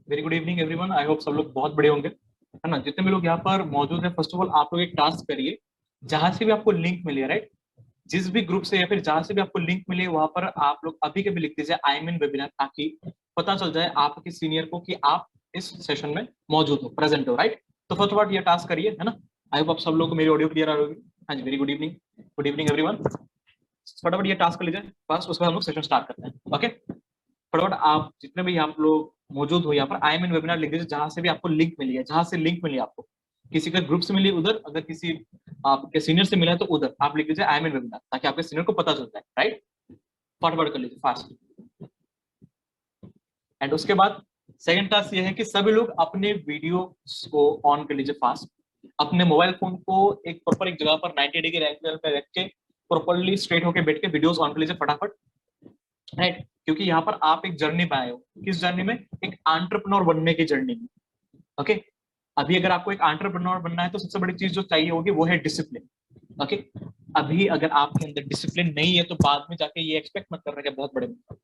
Very good evening everyone. I hope सब लोग बहुत बड़े होंगे, है ना। जितने भी लोग यहाँ पर मौजूद हैं, फर्स्ट ऑफ ऑल आप लोग एक टास्क करिए, जहां से भी आपको लिंक मिले, राइट, जिस भी ग्रुप से या फिर जहां से भी आपको लिंक मिले, वहां पर आप लोग अभी के भी लिख दीजिए आई एम इन वेबिनार, ताकि पता चल जाए आपके सीनियर को कि आप इस सेशन में मौजूद हो, प्रेजेंट हो, राइट। तो फर्स्ट ऑफ ऑल ये टास्क करिए, है ना। आई होप आप सब लोग को मेरी ऑडियो क्लियर आ रही होगी। हाँ जी, वेरी गुड इवनिंग एवरीवन। फटाफट ये टास्क कर लीजिए, बस उसके बाद हम लोग सेशन स्टार्ट करते हैं। ओके, फटाफट आप जितने भी आप लोग मौजूद हो यहाँ पर आई एम इन वेबिनार लिख दीजिए, जहां से भी आपको लिंक मिली है, जहां से लिंक मिली आपको, किसी का ग्रुप से मिली उधर, अगर किसी आपके सीनियर से मिला है तो उधर आप लिख दीजिए आई एम इन वेबिनार, ताकि आपके सीनियर को पता चलता है, राइट। फटाफट कर लीजिए फास्ट। एंड उसके बाद सेकंड टास्क ये है कि सभी लोग अपने वीडियो को ऑन कर लीजिए फास्ट। अपने मोबाइल फोन को एक प्रॉपर एक जगह पर 90 डिग्री एंगल पे रख के प्रॉपरली स्ट्रेट होकर बैठ के वीडियोस ऑन कर लीजिए फटाफट, राइट। क्योंकि यहाँ पर आप एक जर्नी पे आए हो, किस जर्नी में, एक एंटरप्रेन्योर बनने की जर्नी में। ओके, अभी अगर आपको एक एंटरप्रेन्योर बनना है तो सबसे बड़ी चीज जो चाहिए होगी वो है डिसिप्लिन। ओके, अभी अगर आपके अंदर डिसिप्लिन नहीं है तो बाद में जाके ये एक्सपेक्ट मत करना कि बहुत बड़े बनना।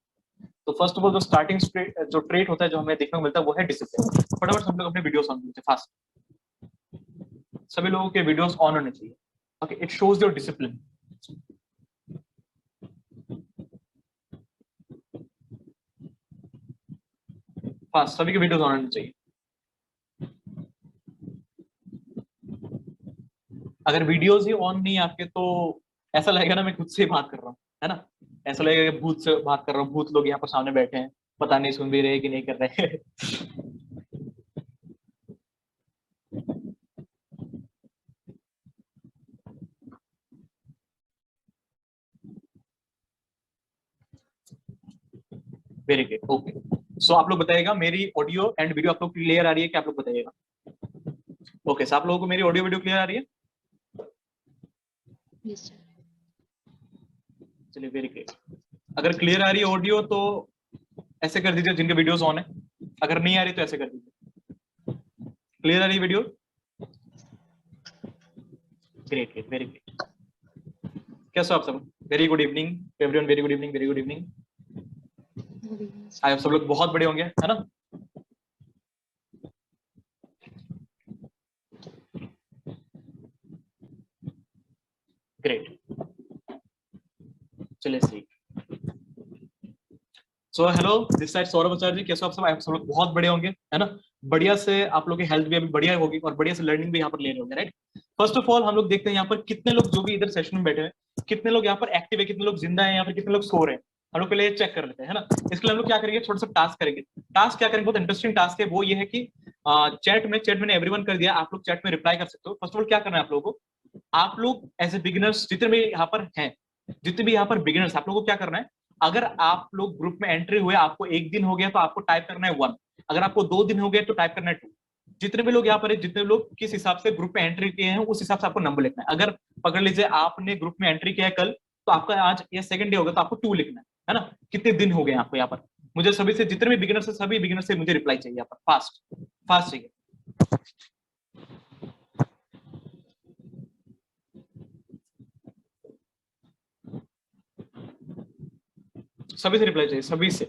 तो फर्स्ट ऑफ ऑल जो स्टार्टिंग जो ट्रेट होता है, जो हमें देखने को मिलता है, वो है डिसिप्लिन। फटाफट सब लोग अपने वीडियोस ऑन कीजिए फास्ट। सभी लोगों के वीडियोस ऑन होने चाहिए। Okay, it shows your discipline. Fast सभी के वीडियोस ऑन होने चाहिए। अगर वीडियोस ही ऑन नहीं है आपके, तो ऐसा लगेगा ना मैं खुद से ही बात कर रहा हूँ, है ना। ऐसा लगेगा कि भूत से बात कर रहा हूँ, भूत लोग यहाँ पर सामने बैठे हैं, पता नहीं सुन भी रहे कि नहीं कर रहे। Very good, okay. सो आप लोग बताइएगा मेरी ऑडियो एंड वीडियो आप लोग क्लियर आ रही है क्या, आप लोग बताइएगा। ओके, सो आप लोगों को मेरी ऑडियो वीडियो क्लियर आ रही है। Yes, sir. चलिए, वेरी गुड। अगर क्लियर आ रही है ऑडियो तो ऐसे कर दीजिए जिनके वीडियोस ऑन है, अगर नहीं आ रही तो ऐसे कर दीजिए। क्लियर आ रही video, great great, very good. कैसे हो आप सब? Very good evening everyone, very good evening, very good evening. Good evening, sir. आप सब लोग बहुत बड़े होंगे, है ना। ग्रेट, चलिए सही। So hello, this side Saurabh Acharya ji. कैसे हो आप सब? आप सब लोग बहुत बड़े होंगे, है ना। बढ़िया से आप लोग की हेल्थ भी अभी बढ़िया होगी और बढ़िया से लर्निंग भी यहाँ पर ले रहे होंगे, राइट। फर्स्ट ऑफ ऑल हम लोग देखते हैं यहाँ पर कितने लोग जो भी इधर सेशन में बैठे हैं, कितने लोग यहाँ पर एक्टिव है, कितने लोग जिंदा है, या फिर कितने लोग सो रहे हैं। हम लोग पहले चेक कर लेते हैं, है ना। इसके लिए हम लोग क्या करेंगे, छोटा सा टास्क करेंगे। टास्क क्या करेंगे, बहुत इंटरेस्टिंग टास्क है। वो ये है कि चैट मैंने एवरीवन कर दिया, आप लोग चैट में रिप्लाई कर सकते हो। फर्स्ट ऑफ ऑल क्या करना है आप लोगों को, आप लोग एज ए बिगिनर्स जितने भी यहाँ पर हैं, जितने भी यहाँ पर बिगिनर्स, आप लोगों को क्या करना है, अगर आप लोग ग्रुप में एंट्री हुए, आपको एक दिन हो गया तो आपको टाइप करना है 1। अगर आपको 2 दिन हो गए तो टाइप करना है 2। जितने भी लोग यहाँ पर है, जितने लोग किस हिसाब से ग्रुप में एंट्री किए हैं, उस हिसाब से आपको नंबर लिखना है। अगर पकड़ लीजिए आपने ग्रुप में एंट्री किया है कल, तो आपका आज ये सेकंड डे होगा तो आपको 2 लिखना है ना। कितने दिन हो गए आपको यहाँ पर। मुझे सभी से, जितने भी बिगिनर से, सभी बिगिनर से मुझे रिप्लाई चाहिए यहाँ पर, फास्ट फास्ट चाहिए। सभी से रिप्लाई चाहिए, सभी से।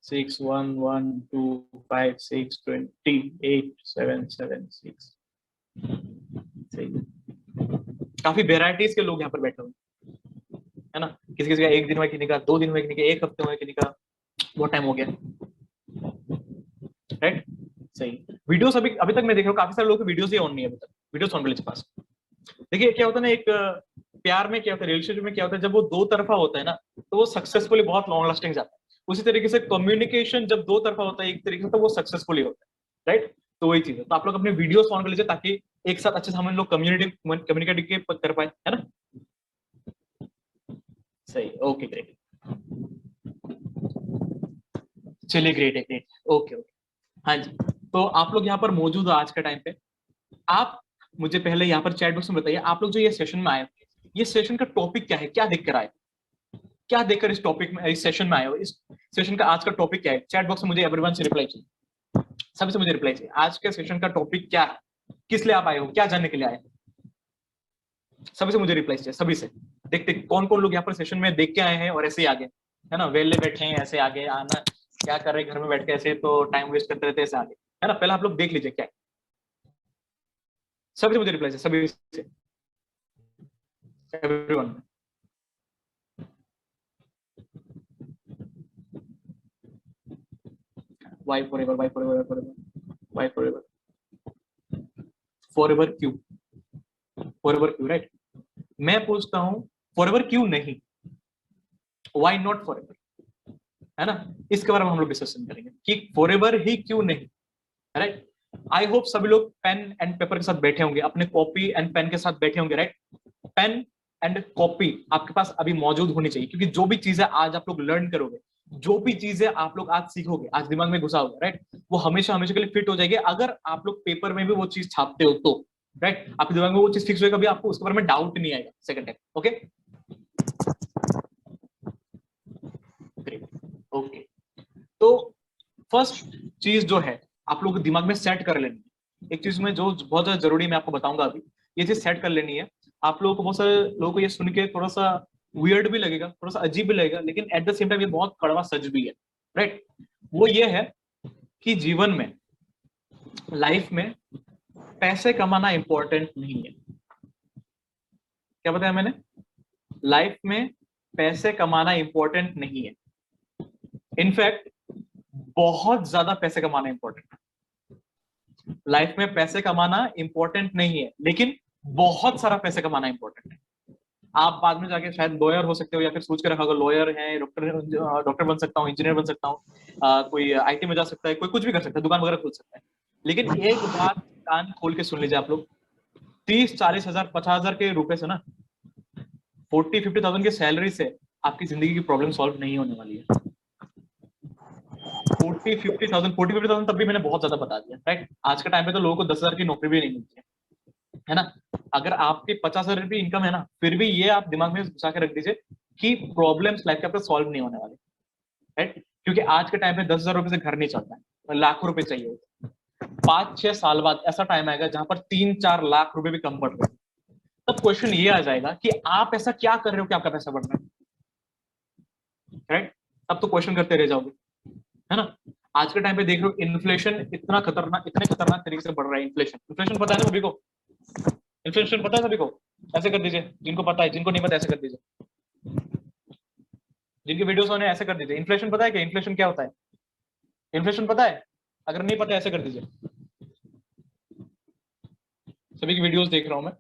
6112562876। काफी वेराइटीज के लोग यहाँ पर बैठे हुए, है ना। किसी किसी का 1 दिन हुआ, किसी का 2 दिन हुआ, किसी का 1 हफ्ते हुआ, किसी का बहुत टाइम हो गया, राइट। सही। वीडियोस अभी अभी तक मैं देख रहा हूँ काफी सारे लोगों के वीडियोस ही ऑन नहीं है अभी तक। वीडियोस ऑन कर लीजिए पास। देखिए क्या होता है ना, एक प्यार में क्या होता है, रिलेशनशिप में क्या होता है, जब वो दो तरफा होता है ना, तो वो सक्सेसफुली बहुत लॉन्ग लास्टिंग जाता है। उसी तरीके से कम्युनिकेशन जब दो तरफा होता है एक तरीके से, तो वो सक्सेसफुली होता है, राइट। तो वही चीज है। तो आप लोग अपने वीडियोस ऑन कर लीजिए, ताकि एक साथ अच्छे से हम लोग कम्युनिकेट कर पाए, है ना। सही, ओके ग्रेट। चलिए, ग्रेट है, ग्रेट, ओके ओके। हाँ जी, तो आप लोग यहाँ पर मौजूद हो आज के टाइम पे। आप मुझे पहले यहाँ पर चैट बॉक्स में बताइए, आप लोग जो ये सेशन में आए, ये सेशन का टॉपिक क्या है, क्या देखकर आए, क्या देखकर इस टॉपिक में, इस सेशन में आए हो। इस सेशन का आज का टॉपिक क्या है, चैट बॉक्स में मुझे एवरीवन से रिप्लाई चाहिए, सभी से मुझे रिप्लाई चाहिए। आज के सेशन का टॉपिक क्या है, किस लिए आप आए हो, क्या जानने के लिए आए, सभी से मुझे रिप्लाई चाहिए, सभी से। देखते कौन कौन लोग यहाँ पर सेशन में देख के आए हैं और ऐसे ही आगे, है ना, वेले बैठे हैं ऐसे आगे आना, क्या कर रहे हैं घर में बैठ के ऐसे तो टाइम वेस्ट करते रहते हैं ऐसे आगे, है ना। पहले आप लोग देख लीजिए क्या है। सभी से मुझे रिप्लाई से, सभी से, everyone. Why forever, why forever, why forever, why forever, forever क्यों, फॉरएवर क्यों, राइट। मैं पूछता हूं फॉरएवर क्यों नहीं, वाई नॉट फॉरएवर, है ना। इसके बारे में हम लोग डिस्कशन करेंगे कि फॉरएवर ही क्यों नहीं, राइट। आई होप सभी लोग पेन एंड पेपर के साथ बैठे होंगे, अपने कॉपी एंड पेन के साथ बैठे होंगे, राइट। पेन एंड कॉपी आपके पास अभी मौजूद होनी चाहिए, क्योंकि जो भी चीजें आज आप लोग लर्न करोगे, जो भी चीजें आप लोग आज सीखोगे, आज दिमाग में घुसा होगा, राइट, वो हमेशा हमेशा के लिए फिट हो जाएगी। अगर आप लोग पेपर में भी वो चीज छापते हो तो, राइट, आपके दिमाग में वो चीज फिक्स होगी, कभी आपको उसके बारे में डाउट नहीं आएगा सेकंड टाइम। ओके ओके, तो फर्स्ट चीज जो है आप लोग दिमाग में सेट कर लेनी है, एक चीज में जो बहुत ज्यादा जरूरी मैं आपको बताऊंगा अभी, ये चीज सेट कर लेनी है। आप लोगों को, बहुत सारे लोगों को ये सुन के थोड़ा सा वियर्ड भी लगेगा, थोड़ा सा अजीब भी लगेगा, लेकिन एट द सेम टाइम ये बहुत कड़वा सच भी है, राइट। वो ये है कि जीवन में, लाइफ में पैसे कमाना इंपॉर्टेंट नहीं है। क्या बताया मैंने, लाइफ में पैसे कमाना इंपॉर्टेंट नहीं है, इनफैक्ट बहुत ज्यादा पैसे कमाना इंपॉर्टेंट है। लाइफ में पैसे कमाना इंपॉर्टेंट नहीं है, लेकिन बहुत सारा पैसे कमाना इंपॉर्टेंट है। आप बाद में जाके शायद लॉयर हो सकते हो, या फिर सोच के रखा होगा लॉयर है, डॉक्टर बन सकता हूँ, इंजीनियर बन सकता हूँ, कोई आईटी में जा सकता है, कोई कुछ भी कर सकता है, दुकान वगैरह खोल सकता है। लेकिन एक बात कान खोल के सुन लीजिए आप लोग, 30-40 हजार 50,000 के रुपए से ना, 40-50,000 की सैलरी से आपकी जिंदगी की प्रॉब्लम सॉल्व नहीं होने वाली है। 40-50,000 तब भी मैंने बहुत ज्यादा बता दिया, राइट। आज के टाइम पे तो लोगों को 10,000 की नौकरी भी नहीं मिलती है ना। अगर आपकी 50,000 रुपये इनकम है ना, फिर भी ये आप दिमाग में घुसा के रख दीजिए कि प्रॉब्लम्स लाइफ के आपको सॉल्व नहीं होने वाले, राइट। क्योंकि आज के टाइम पे 10,000 रुपए से घर नहीं चलता है, लाखों रुपए चाहिए होते हैं। 5-6 साल बाद ऐसा टाइम आएगा जहां पर 3-4 लाख रुपए भी कम पड़ रहे हैं। तब क्वेश्चन ये आ जाएगा कि आप ऐसा क्या कर रहे हो कि आपका पैसा बढ़ रहा है, राइट। तब तो क्वेश्चन करते रह जाओगे, है ना। आज के टाइम पे देख रहे हो इन्फ्लेशन इतना खतरनाक, इतने खतरनाक तरीके से बढ़ रहा है। इन्फ्लेशन, इन्फ्लेशन पता है ना सभी को, इन्फ्लेशन पता है सभी को, ऐसे कर दीजिए जिनको पता है, जिनको नहीं पता ऐसे कर दीजिए, जिनकी वीडियोस होने ऐसे कर दीजिए। इन्फ्लेशन पता है क्या, इन्फ्लेशन क्या होता है, इन्फ्लेशन पता है, अगर नहीं पता ऐसे कर दीजिए। सभी की वीडियोस देख रहा हूं मैं,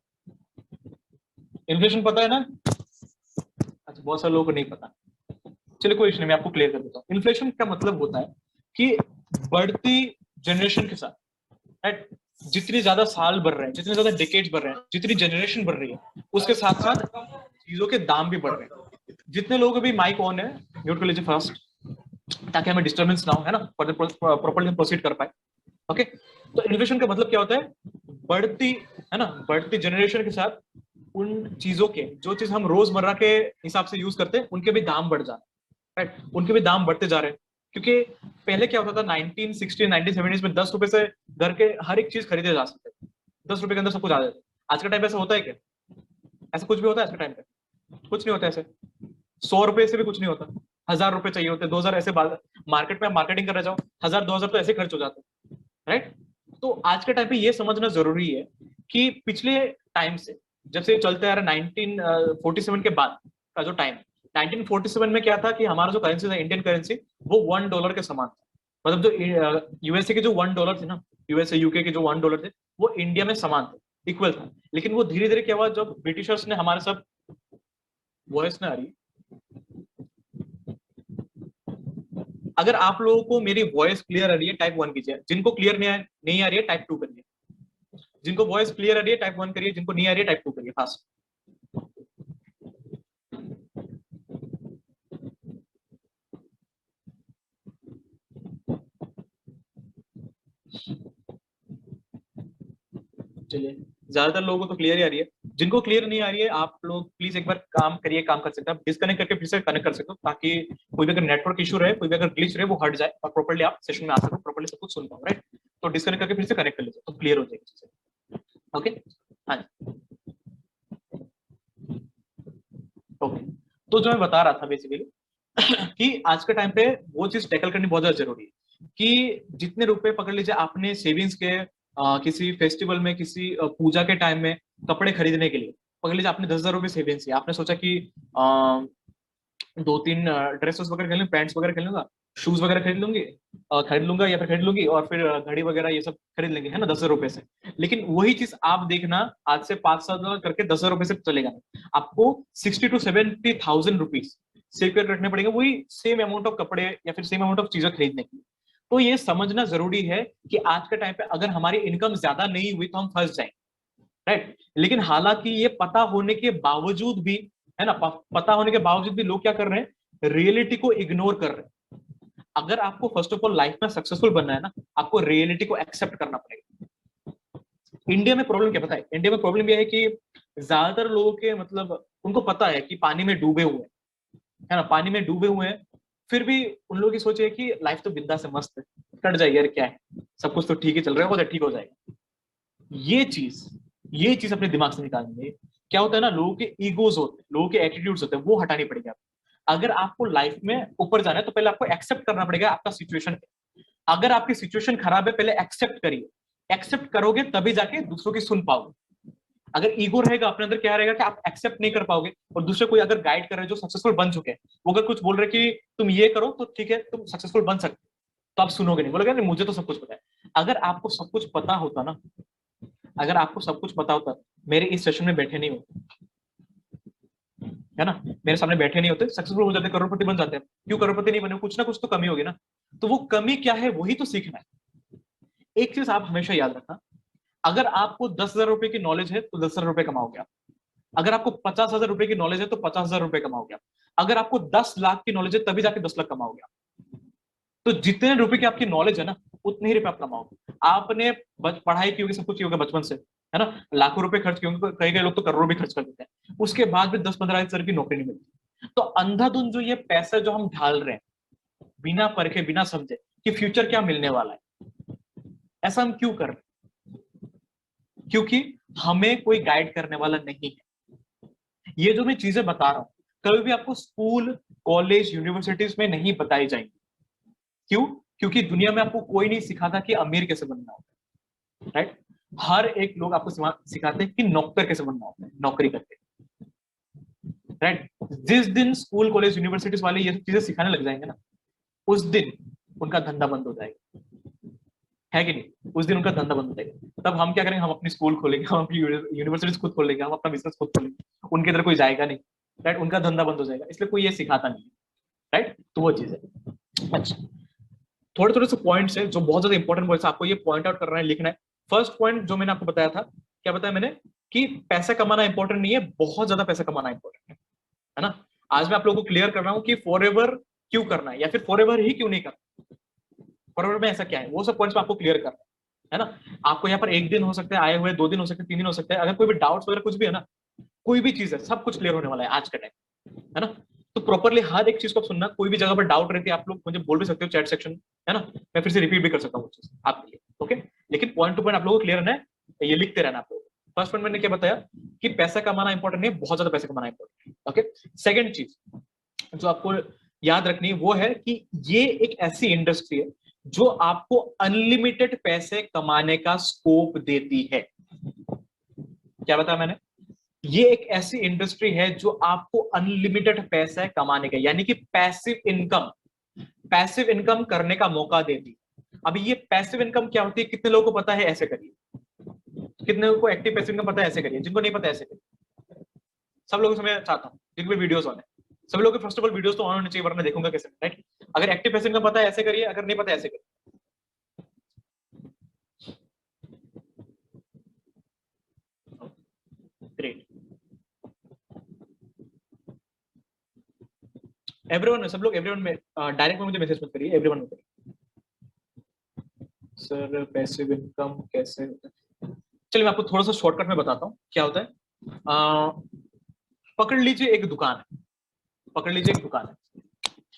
इन्फ्लेशन पता है ना। अच्छा, बहुत सारे लोगों को नहीं पता, चलिए कोई इशू नहीं, मैं आपको क्लियर कर देता हूँ। इन्फ्लेशन का मतलब होता है कि बढ़ती जनरेशन के साथ, राइट, जितनी ज्यादा साल बढ़ रहे हैं, जितने ज्यादा डिकेड्स बढ़ रहे हैं, जितनी जनरेशन बढ़ रही है, उसके साथ साथ चीजों के दाम भी बढ़ रहे हैं। जितने लोग अभी माइक ऑन है, म्यूट कर लीजिए फर्स्ट, ताकि हमें डिस्टर्बेंस ना हो, है ना, प्रॉपर्ली प्रोसीड कर पाए। ओके, तो इन्फ्लेशन का मतलब क्या होता है, बढ़ती, है ना, बढ़ती जनरेशन के साथ उन चीजों के, जो चीज हम रोजमर्रा के हिसाब से यूज करते हैं, उनके भी दाम बढ़ जा रहे हैं, राइट, उनके भी दाम बढ़ते जा रहे हैं। क्योंकि पहले क्या होता था 1960 1970 में 10 रुपए से घर के हर एक चीज खरीदे जा सकते थे, 10 रुपए के अंदर सब कुछ आ जाता है। आज के टाइम पे ऐसा होता है क्या, ऐसा कुछ भी होता है आज के टाइम पे, कुछ नहीं होता ऐसे। 100 रुपए से भी कुछ नहीं होता, 1,000 रुपए चाहिए होते, 2,000 ऐसे मार्केट में मार्केटिंग कर रहे जाओ, 1,000 2,000 तो ऐसे खर्च हो जाते हैं, राइट। तो आज के टाइम पे ये समझना जरूरी है कि पिछले टाइम से, जब से चलते आ रहा 1947 के बाद का जो टाइम, 1947 में क्या था कि हमारा जो करेंसी था, इंडियन करेंसी, वो $1 के समान था। मतलब जो यूएसए के जो $1 थे ना, यूएसए यूके के जो $1 थे, वो इंडिया में समान थे, इक्वल था। लेकिन वो धीरे धीरे क्या हुआ, जब ब्रिटिशर्स ने हमारे सब, वॉइस ना आ रही, अगर आप लोगों को मेरी वॉइस क्लियर आ रही है टाइप 1 कीजिए, जिनको क्लियर नहीं आ रही है टाइप 2 करिए, जिनको वॉइस क्लियर आ रही है टाइप 1 करिए, जिनको नहीं आ रही है टाइप 2 करिए फास्ट। चलिए, ज्यादातर लोगों को तो क्लियर ही आ रही है, जिनको क्लियर नहीं आ रही है आप लोग प्लीज एक बार काम करिए, काम कर सकते हैं आप, डिस्कनेक्ट करके फिर से कनेक्ट कर सकते हो, ताकि कोई भी अगर नेटवर्क इशू रहे, कोई भी अगर ग्लिच रहे, वो हट जाए और प्रॉपर्ली आप सेशन में आ सको, प्रॉपर्ली सब कुछ सुन पाओ, राइट। तो डिस्कनेक्ट करके फिर से कनेक्ट कर लीजिए तो क्लियर हो जाएगी चीजें। ओके, हाँ जी। तो जो मैं बता रहा था बेसिकली कि आज के टाइम पे वो चीज टैकल करनी बहुत ज्यादा जरूरी है कि जितने रुपए पकड़ लीजिए आपने सेविंग्स के किसी फेस्टिवल में, किसी पूजा के टाइम में कपड़े खरीदने के लिए पकड़ लीजिए आपने 10,000 रुपये सेविंग्स किया, आपने सोचा कि दो तीन ड्रेसेस वगैरह खरीद लूंगा, पैंट्स वगैरह खरीद लूंगा, शूज वगैरह खरीद लूंगा या फिर खरीद लूंगी, और फिर घड़ी वगैरह ये सब खरीद लेंगे, है ना, 10,000 रुपए से। लेकिन वही चीज आप देखना आज से 5 साल करके 10,000 रुपए से चलेगा नहीं, आपको 60 to 70,000 रुपीज सेव कर रखने पड़ेंगे वही सेम अमाउंट ऑफ कपड़े या फिर सेम अमाउंट ऑफ चीजें खरीदने के लिए। तो ये समझना जरूरी है कि आज के टाइम पे अगर हमारी इनकम ज्यादा नहीं हुई तो हम फंस जाएंगे, राइट। लेकिन हालांकि ये पता होने के बावजूद भी, है ना, पता होने के बावजूद भी लोग क्या कर रहे हैं, रियलिटी को इग्नोर कर रहे हैं। अगर आपको फर्स्ट ऑफ ऑल लाइफ में सक्सेसफुल बनना है ना, आपको रियलिटी को एक्सेप्ट करना पड़ेगा। इंडिया में प्रॉब्लम क्या पता है, इंडिया में प्रॉब्लम यह है कि ज्यादातर लोगों के मतलब उनको पता है कि पानी में डूबे हुए हैं, है ना, पानी में डूबे हुए हैं, फिर भी उन लोगों की सोच है कि लाइफ तो बिंदास से मस्त है, कट जाएगी यार, क्या है, सब कुछ तो ठीक ही चल रहा है, ठीक हो जाएगा। ये चीज अपने दिमाग से निकालनी है। क्या होता है ना, लोगों के ईगोज होते हैं, लोगों के एटीट्यूड्स होते हैं, वो हटानी पड़ेगी आपको। अगर आपको लाइफ में ऊपर जाना है तो पहले आपको एक्सेप्ट करना पड़ेगा आपका सिचुएशन। अगर आपकी सिचुएशन खराब है, पहले एक्सेप्ट करिए, एक्सेप्ट करोगे तभी जाके दूसरों की सुन पाओगे। अगर ईगो रहेगा अपने अंदर, क्या रहेगा कि आप एक्सेप्ट नहीं कर पाओगे, और दूसरे कोई अगर गाइड कर रहे हैं जो सक्सेसफुल बन चुके हैं, वो अगर कुछ बोल रहे कि तुम ये करो तो ठीक है, तुम सक्सेसफुल बन सकते, तो आप सुनोगे नहीं, बोलोगे नहीं मुझे तो सब कुछ पता है। अगर आपको सब कुछ पता होता ना, अगर आपको सब कुछ पता होता, मेरे इस सेशन में बैठे नहीं होते, है ना, मेरे सामने बैठे नहीं होते, सक्सेसफुल हो जाते, करोड़पति बन जाते हैं। क्यों करोड़पति नहीं बने, कुछ ना कुछ तो कमी होगी ना। तो वो कमी क्या है, वही तो सीखना है। एक चीज आप हमेशा याद रखना, अगर आपको 10,000 रुपए की नॉलेज है तो 10,000 रुपए कमाओगे आप। अगर आपको 50,000 रुपए की नॉलेज है तो 50,000 रुपए कमाओगे आप। अगर आपको 10 लाख की नॉलेज है तभी जाके 10 लाख कमाओगे आप। तो जितने रुपए की आपकी नॉलेज है ना, उतने ही रुपए आप कमाओगे। आपने पढ़ाई की होगी, सब कुछ की होगा बचपन से, है ना, लाखों रुपए खर्च किए होंगे, कई कई लोग तो करोड़ों भी खर्च कर देते हैं, उसके बाद भी 10-15 हजार की नौकरी नहीं मिलती। तो अंधाधुंध जो ये पैसा जो हम ढाल रहे हैं बिना परखे बिना समझे कि फ्यूचर क्या मिलने वाला है, ऐसा हम क्यों कर रहे हैं? क्योंकि हमें कोई गाइड करने वाला नहीं है। ये जो मैं चीजें बता रहा हूं कभी भी आपको स्कूल, कॉलेज, यूनिवर्सिटीज में नहीं बताई जाएंगी। क्यों? क्योंकि दुनिया में आपको कोई नहीं सिखाता कि अमीर कैसे बनना होता है, राइट। हर एक लोग आपको सिखाते हैं कि नौकर कैसे बनना होता है, नौकरी करके, राइट। जिस दिन स्कूल, कॉलेज, यूनिवर्सिटीज वाले ये सब चीजें सिखाने लग जाएंगे ना, उस दिन उनका धंधा बंद हो जाएगा, है कि नहीं? उस दिन उनका धंधा बंद हो जाएगा। तब हम क्या करेंगे, हम अपनी स्कूल खोलेंगे, हम अपनी यूनिवर्सिटीज खुद खोलेंगे, हम अपना बिजनेस खुद खोलेंगे, उनके इधर कोई जाएगा नहीं, राइट। उनका धंधा बंद हो जाएगा, इसलिए कोई ये सिखाता नहीं, राइट। तो वो चीज है। अच्छा, थोड़े थोड़े से पॉइंट्स है जो बहुत ज्यादा इंपॉर्टेंट पॉइंट्स आपको ये पॉइंट आउट करना है, लिखना है। फर्स्ट पॉइंट जो मैंने आपको बताया था, क्या बताया मैंने, कि पैसा कमाना इंपॉर्टेंट नहीं है, बहुत ज्यादा पैसा कमाना इंपॉर्टेंट है ना। आज मैं आप लोगों को क्लियर कर रहा हूँ कि फॉरएवर क्यों करना है, या फिर फॉरएवर ही क्यों नहीं करना, फॉरएवर में ऐसा क्या है, वो सब पॉइंट्स में आपको क्लियर करना है ना। आपको यहाँ पर एक दिन हो सकता है आए हुए, 2 दिन हो सकते हैं, 3 दिन हो सकते हैं, अगर कोई भी डाउट्स वगैरह कुछ भी है ना, कोई भी चीज है, सब कुछ क्लियर होने वाला है आज के टाइम, है ना। तो प्रॉपरली हर एक चीज को सुनना, कोई भी जगह पर डाउट रहती है आप लोग मुझे बोल भी सकते हो चैट सेक्शन, है ना, मैं फिर से रिपीट भी कर सकता हूँ वो चीज आपके लिए, ओके। लेकिन पॉइंट टू पॉइंट आप लोगों को क्लियर रहना है, ये लिखते रहना आप लोग। फर्स्ट पॉइंट मैंने क्या बताया कि पैसा कमाना इंपॉर्टेंट नहीं, बहुत ज्यादा पैसा कमाना इंपॉर्टेंट है, ओके। सेकंड चीज जो आपको याद रखनी है वो है कि ये एक ऐसी इंडस्ट्री है जो आपको अनलिमिटेड पैसे कमाने का स्कोप देती है। क्या बताया मैंने, ये एक ऐसी इंडस्ट्री है जो आपको अनलिमिटेड पैसा कमाने का, यानी कि पैसिव इनकम करने का मौका देती है। अभी ये पैसिव इनकम क्या होती है, कितने लोगों को पता है, ऐसे करिए। कितने लोगों को एक्टिव पैसिव इनकम पता है, ऐसे करिए। जिनको नहीं पता ऐसे करिए। सब लोगों से मैं चाहता हूँ जिनके वीडियोस ऑन है, सब लोगों के फर्स्ट ऑफ ऑल वीडियोस तो ऑन होने चाहिए, वरना देखूंगा कैसे, राइट। अगर एक्टिव पैसिव इनकम पता है ऐसे करिए, अगर नहीं पता ऐसे करिए। ग्रेट, एवरीवन, सब लोग एवरीवन में डायरेक्ट में मुझे मैसेज मत करिए, एवरीवन में करिए। सर पैसिव इनकम कैसे होता है, चलिए मैं आपको थोड़ा सा शॉर्टकट में बताता हूँ क्या होता है। पकड़ लीजिए एक दुकान है, पकड़ लीजिए एक दुकान है,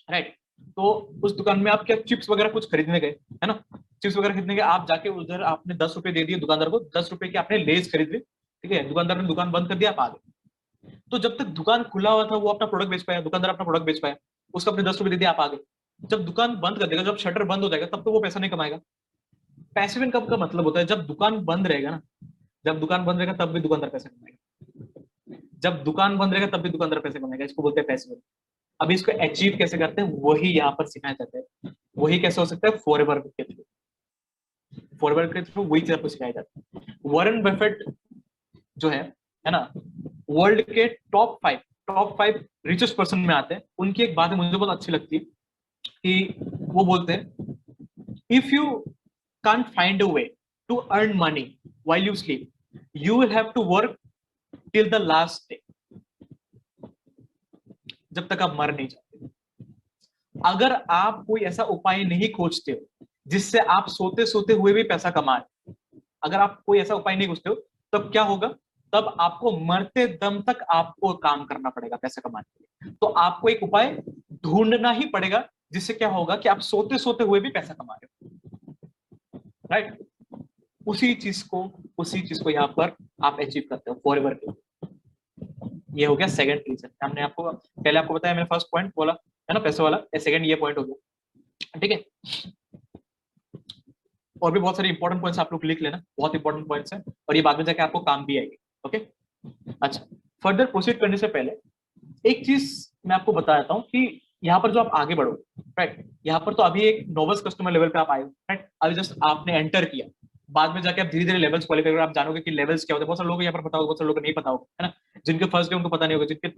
राइट। तो उस दुकान में आप क्या चिप्स वगैरह कुछ खरीदने गए, है ना, चिप्स वगैरह खरीदने गए, आप जाके उधर आपने 10 रुपए दे दिए दुकानदार को, 10 रुपए की आपने लेज खरीद ली, ठीक है, दुकानदार ने दुकान बंद कर दिया, आप आ गए। तो जब तक दुकान खुला हुआ था वो अपना प्रोडक्ट बेच पाया, दुकानदार अपना प्रोडक्ट बेच पाया, उसको अपने 10 रुपए दे दिया, आप आ गए। जब दुकान बंद कर देगा, जब शटर बंद हो जाएगा, तब तो वो पैसा नहीं कमाएगा। पैसिव इनकम का मतलब होता है जब दुकान बंद रहेगा ना, जब दुकान बंद रहेगा तब भी दुकानदार पैसा कमाएगा, जब दुकान बंद रहेगा तब भी दुकानदार पैसे कमाएगा, इसको बोलते हैं पैसिव। अभी इसको अचीव कैसे करते हैं वही यहाँ पर सिखाया जाता है। वही कैसे हो सकता है, फॉरएवर के थ्रू, फॉरएवर के थ्रू वही चीज आपको सिखाया जाता है। वॉरेन बफेट जो है ना, वर्ल्ड के टॉप फाइव रिचेस्ट पर्सन में आते हैं। उनकी एक बात है मुझे बहुत अच्छी लगती है कि वो बोलते हैं, if you can't find a way to earn money while you sleep, you will have to work till the last day, जब तक आप मर नहीं जाते। अगर आप कोई ऐसा उपाय नहीं खोजते हो जिससे आप सोते सोते हुए भी पैसा कमाए, अगर आप कोई ऐसा उपाय नहीं खोजते हो, तब क्या होगा, तब आपको मरते दम तक आपको काम करना पड़ेगा पैसा कमाने के लिए। तो आपको एक उपाय ढूंढना ही पड़ेगा जिससे क्या होगा कि आप सोते सोते हुए भी पैसा कमा रहे हो, राइट। उसी चीज को यहाँ पर आप अचीव करते हो फॉरएवर के। ये हो गया सेकंड रीजन। हमने आपको पहले आपको बताया, मैंने फर्स्ट पॉइंट बोला है ना पैसे वाला, सेकंड ये पॉइंट हो गया, ठीक है। और भी बहुत सारे इंपॉर्टेंट पॉइंट्स आप लोग लिख लेना, बहुत इंपॉर्टेंट पॉइंट्स हैं और ये बाद में जाके आपको काम भी आएगी। ओके, अच्छा, फर्दर प्रोसीड करने से पहले एक चीज मैं आपको बता देता हूँ कि यहाँ पर जो आप आगे बढ़ो, राइट, यहाँ पर तो अभी एक नोवस कस्टमर लेवल पे आप आए हो, राइट, अभी जस्ट आपने एंटर किया। बाद में जाके आप धीरे धीरे लेवल्स क्वालिफाई करोगे, आप जानोगे कि लेवल्स क्या होते हैं। बहुत सारे लोग यहाँ पर पता होगा, बहुत सारे लोग नहीं पता होगा, है ना। जिनके फर्स्ट डे उनको पता नहीं होगा, जिनके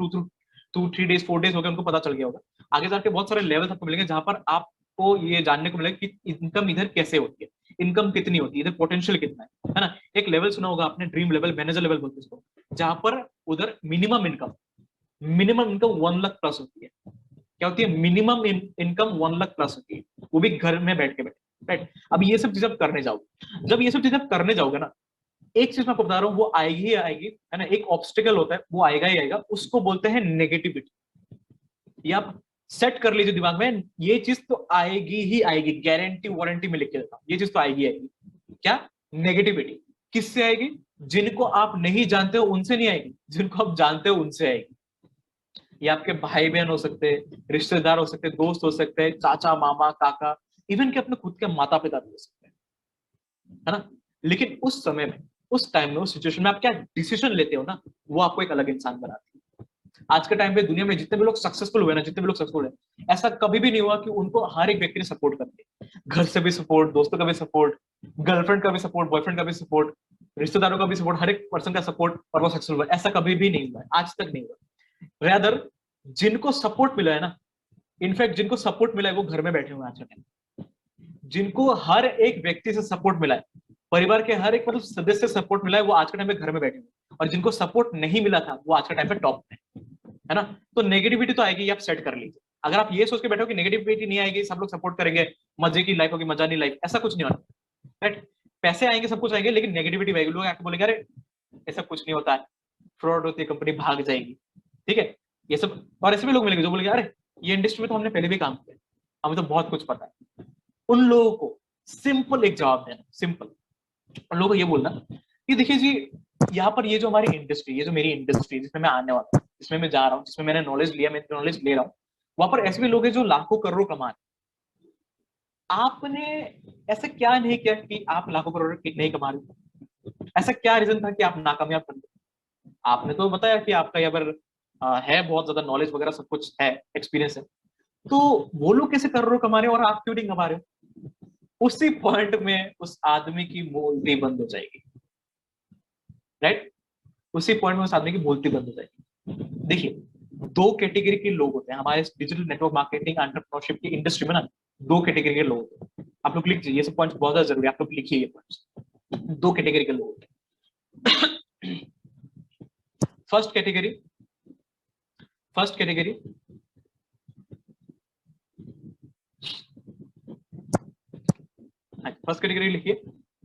2-3 डेज 4 डेज हो गए उनको पता चल गया होगा। आगे जाके बहुत सारे लेवल्स आपको मिलेंगे जहां पर आपको ये जानने को मिलेगा कि इनकम इधर कैसे होती है, इनकम कितनी होती है, इधर पोटेंशियल कितना है ना। एक लेवल सुना होगा आपने, ड्रीम लेवल, मैनेजर लेवल बोलते हैं इसको, जहां पर उधर मिनिमम इनकम 1 लाख प्लस होती है। क्या होती है, मिनिमम इनकम 1 लाख प्लस होती है, वो भी घर में बैठ के राइट। अब ये सब चीजें आप करने जाओगे, जब ये सब चीजें आप करने जाओगे ना, एक चीज मैं आपको बता रहा हूँ वो आएगी ही आएगी, है ना। एक ऑब्स्टिकल होता है, वो आएगा ही आएगा, उसको बोलते हैं नेगेटिविटी। ये आप सेट कर लीजिए दिमाग में, ये चीज तो आएगी ही आएगी, गारंटी वारंटी में लिख के देता हूं, ये चीज तो आएगी आएगी। क्या, नेगेटिविटी। किससे आएगी, जिनको आप नहीं जानते हो उनसे नहीं आएगी, जिनको आप जानते हो उनसे आएगी। ये आपके भाई बहन हो सकते हैं, रिश्तेदार हो सकते हैं, दोस्त हो सकते हैं, चाचा मामा काका, इवन के अपने खुद के माता पिता भी हो सकते हैं, है ना। लेकिन उस समय में, उस टाइम में, उस सिचुएशन में आप क्या डिसीजन लेते हो ना, वो आपको एक अलग इंसान बनाती है। आज के टाइम पे दुनिया में जितने भी लोग सक्सेसफुल हुए ना, जितने भी लोग सक्सेसफुल है, ऐसा कभी भी नहीं हुआ कि उनको हर एक व्यक्ति ने सपोर्ट कर दिया। घर से भी सपोर्ट, दोस्तों का भी सपोर्ट, गर्लफ्रेंड का भी सपोर्ट, बॉयफ्रेंड का भी सपोर्ट, रिश्तेदारों का भी सपोर्ट, हर एक पर्सन का सपोर्ट, और वो सक्सेसफुल हुआ, ऐसा कभी भी नहीं हुआ है, आज तक नहीं हुआ। रेदर जिनको सपोर्ट मिला है ना, इनफैक्ट जिनको सपोर्ट मिला है वो घर में बैठे हुए हैं आज के टाइम। जिनको हर एक व्यक्ति से सपोर्ट मिला है, परिवार के हर एक मतलब सदस्य से सपोर्ट मिला है, वो आज के टाइम पे घर में बैठे हुए। और जिनको सपोर्ट नहीं मिला था वो आज के टाइम पे टॉप में है ना। तो नेगेटिविटी तो आएगी, आप सेट कर लीजिए। अगर आप ये सोच के बैठो कि नेगेटिविटी नहीं आएगी, सब लोग सपोर्ट करेंगे, मजे की लाइफ होगी, मजा नहीं लाइफ, ऐसा कुछ नहीं होता, राइट। पैसे आएंगे, सब कुछ आएंगे, लेकिन नेगेटिविटी आएगी। लोग आके बोलेंगे अरे ऐसा कुछ नहीं होता है, फ्रॉड होती है, कंपनी भाग जाएगी, ठीक है, ये सब। और ऐसे भी लोग मिलेंगे जो बोलेंगे अरे ये इंडस्ट्री में तो हमने पहले भी काम किया, हमें तो बहुत कुछ पता है। उन लोगों को सिंपल एक जवाब देना, सिंपल उन लोगों को ये बोलना कि देखिए जी, यहाँ पर ये जो हमारी इंडस्ट्री, ये जो मेरी इंडस्ट्री जिसमें मैं आने वाला हूँ, जिसमें मैं जा रहा हूँ, जिसमें मैंने नॉलेज लिया, मैं नॉलेज ले रहा हूँ, वहां पर ऐसे भी लोग हैं जो लाखों करोड़ों कमा रहे हैं। आपने ऐसा क्या नहीं किया कि आप लाखों करोड़ नहीं कमा रहे? ऐसा क्या रीजन था कि आप नाकामयाब कर गए? आपने तो बताया कि आपका यहाँ पर है बहुत ज्यादा नॉलेज वगैरह, सब कुछ है, एक्सपीरियंस है, तो वो लोग कैसे करोड़ों कमा रहे हो और आप क्यों नहीं कमा रहे हो? उसी पॉइंट में उस आदमी की बोलती बंद हो जाएगी, राइट। उसी पॉइंट में उस आदमी की बोलती बंद हो जाएगी। देखिए, 2 कैटेगरी के लोग होते हैं हमारे डिजिटल नेटवर्क मार्केटिंग एंटरप्रेन्योरशिप की इंडस्ट्री में ना। 2 कैटेगरी के लोग होते हैं, आप लोग लिख लीजिए, ये सब पॉइंट्स बहुत ज्यादा जरूरी है, आप लोग लिखिए ये पॉइंट्स। 2 कैटेगरी के लोग होते हैं। First category, first category first category लिखिए,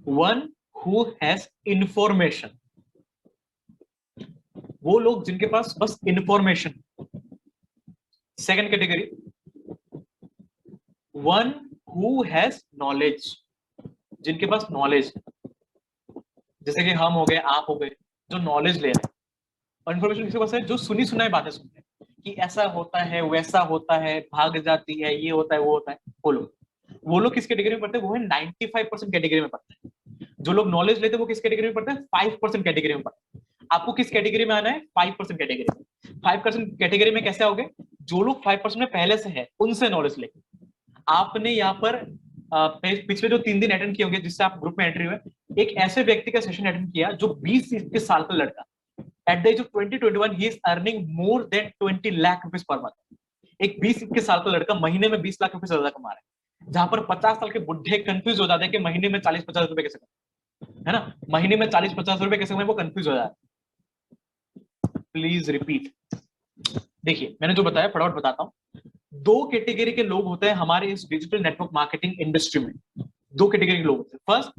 वन हु हैज इंफॉर्मेशन। वो लोग जिनके पास बस information. Second category, one who has knowledge, जिनके पास नॉलेज है, जैसे कि हम हो गए, आप हो गए, जो नॉलेज ले रहे हैं, और इन्फॉर्मेशन किसके पास है? जो सुनी सुनाई बातें सुनते हैं कि ऐसा होता है, वैसा होता है, भाग जाती है, ये होता है, वो होता है। वो लोग किस कैटेगरी में पढ़ते हैं? वो है 95% कैटेगरी में पढ़ते हैं। जो लोग नॉलेज लेते हैं वो किस कैटेगरी में पढ़ते हैं? 5% कैटेगरी में पढ़ते हैं। आपको किस कैटेगरी में आना है? 5% कैटेगरी में। 5% कैटेगरी में कैसे आओगे? जो लोग 5% में पहले से है उनसे नॉलेज लेके। आपने यहाँ पर पिछले जो 3 दिन अटेंड किए होंगे जिससे आप ग्रुप में एंट्री हुए, एक ऐसे व्यक्ति का सेशन अटेंड किया जो 20 साल का लड़का, at the age of 2021 he is earning more than 20 lakh rupees per month. एक 20 साल का लड़का महीने में 20 लाख रुपए से ज्यादा कमा रहा है, जहां पर 50 साल के बुढ़े कंफ्यूज हो जाते हैं कि महीने में 40-50 रुपए कैसे कमाए, है ना? महीने में 40-50 रुपए कैसे कमाए, वो कंफ्यूज हो जाता है। Please repeat. देखिए मैंने जो बताया फटाफट बताता हूं। 2 कैटेगरी के लोग होते हैं हमारे इस डिजिटल नेटवर्क मार्केटिंग इंडस्ट्री में। 2 कैटेगरी के लोग होते हैं। First,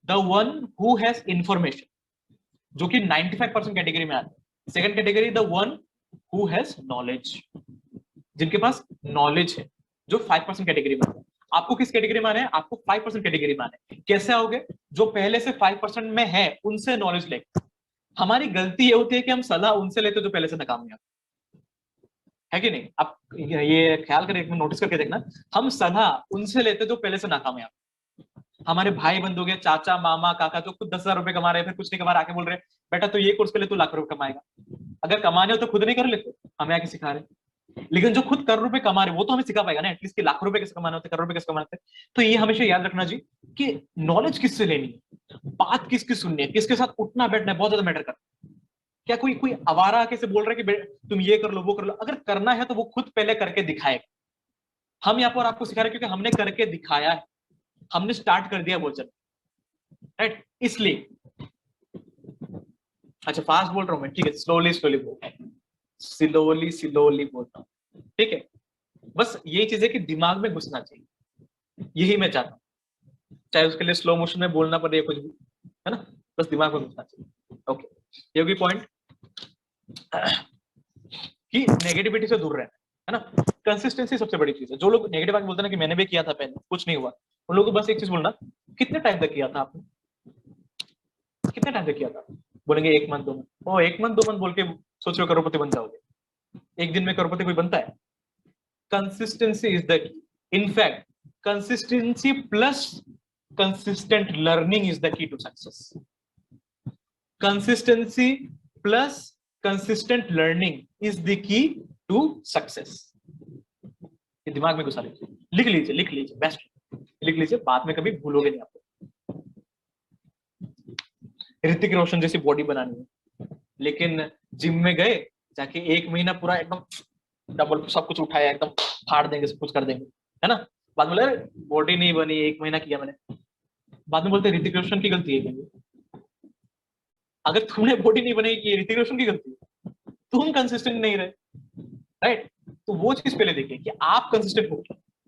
the one who has information, जो कि 95% कैटेगरी में आते हैं। Second category, the one who has knowledge, जिनके पास नॉलेज है, जो 5% कैटेगरी में आते हैं। आपको किस कैटेगरी में आना है? आपको 5% कैटेगरी में आना है। कैसे आओगे? जो पहले से 5% में है उनसे नॉलेज लेके। हमारी गलती ये होती है कि हम सलाह उनसे लेते जो पहले से नाकामयाब है कि नहीं? आप ये ख्याल करें, एक मिनट नोटिस करके देखना। हम सलाह उनसे लेते जो पहले से नाकामयाब। हमारे भाई बंधु हो गए, चाचा मामा काका, जो खुद 10,000 रुपए कमा रहे हैं, फिर कुछ नहीं कमा रहे, आके बोल रहे बेटा तो ये कोर्स कर ले, तू लाख रुपए कमाएगा। अगर कमाने हो तो खुद नहीं कर लेते, हमें आके सिखा रहे। लेकिन जो खुद करोड़ रुपए कमा रहे वो तो हमें सिखा पाएगा ना एटलीस्ट कि लाख रुपए कैसे कमाने होते, करोड़ रुपए कैसे कमाने होते। तो ये हमेशा याद रखना जी कि नॉलेज किससे लेनी है, बात किसकी सुननी है, किसके साथ उठना बैठना है, बहुत ज्यादा मैटर करता है। क्या कोई कोई आवारा आके से बोल रहा है कि तुम ये कर लो वो कर लो? अगर करना है तो वो खुद पहले करके दिखाएगा। हम यहाँ पर आपको सिखा रहे हैं क्योंकि हमने करके दिखाया है, हमने स्टार्ट कर दिया बोल चल, राइट? इसलिए अच्छा फास्ट बोल रहा हूं मैं, ठीक है, स्लोली स्लोली बोल रहा हूं, स्लोली स्लोली बोलता हूं, ठीक है? बस यही चीज है कि दिमाग में घुसना चाहिए, यही मैं चाहता हूं। चाहे उसके लिए स्लो मोशन में बोलना पड़े या कुछ भी, है ना? बस दिमाग में घुसना चाहिए। ओके, ये होगी पॉइंट कि नेगेटिविटी से दूर रहना है ना? कंसिस्टेंसी सबसे बड़ी चीज है। जो लोग नेगेटिव आके बोलते हैं ना कि मैंने भी किया था पहले कुछ नहीं हुआ, उन लोगों को बस एक चीज बोलना, कितने टाइम तक किया था आपने? कितने टाइम तक किया था? बोलेंगे 1 मंथ 2 मंथ। ओ 1 मंथ 2 मंथ बोल के सोच रहे हो करोड़पति बन जाओगे? एक दिन में करोड़पति कोई बनता है? Consistency is the key. In fact consistency plus consistent learning is the key to success. Consistency plus consistent learning is the key to success. ये दिमाग में घुसा लीजिए, लिख लीजिए बेस्ट, लिख लीजिए, बाद में कभी भूलोगे नहीं आपको। ऋतिक रोशन जैसी बॉडी बनानी है, लेकिन जिम में गए, जाके 1 महीना पूरा एकदम डबल सब कुछ उठाया, एकदम फाड़ देंगे, सब कुछ कर देंगे, है ना? बाद में बॉडी नहीं बनी, 1 महीना किया मैंने, बाद में बोलते ऋतिक रोशन की गलती है। अगर तुमने बॉडी नहीं बनाई की ऋतिक रोशन की गलती है, तुम कंसिस्टेंट नहीं रहे, राइट? तो वो चीज पहले देखिए कि आप कंसिस्टेंट हो।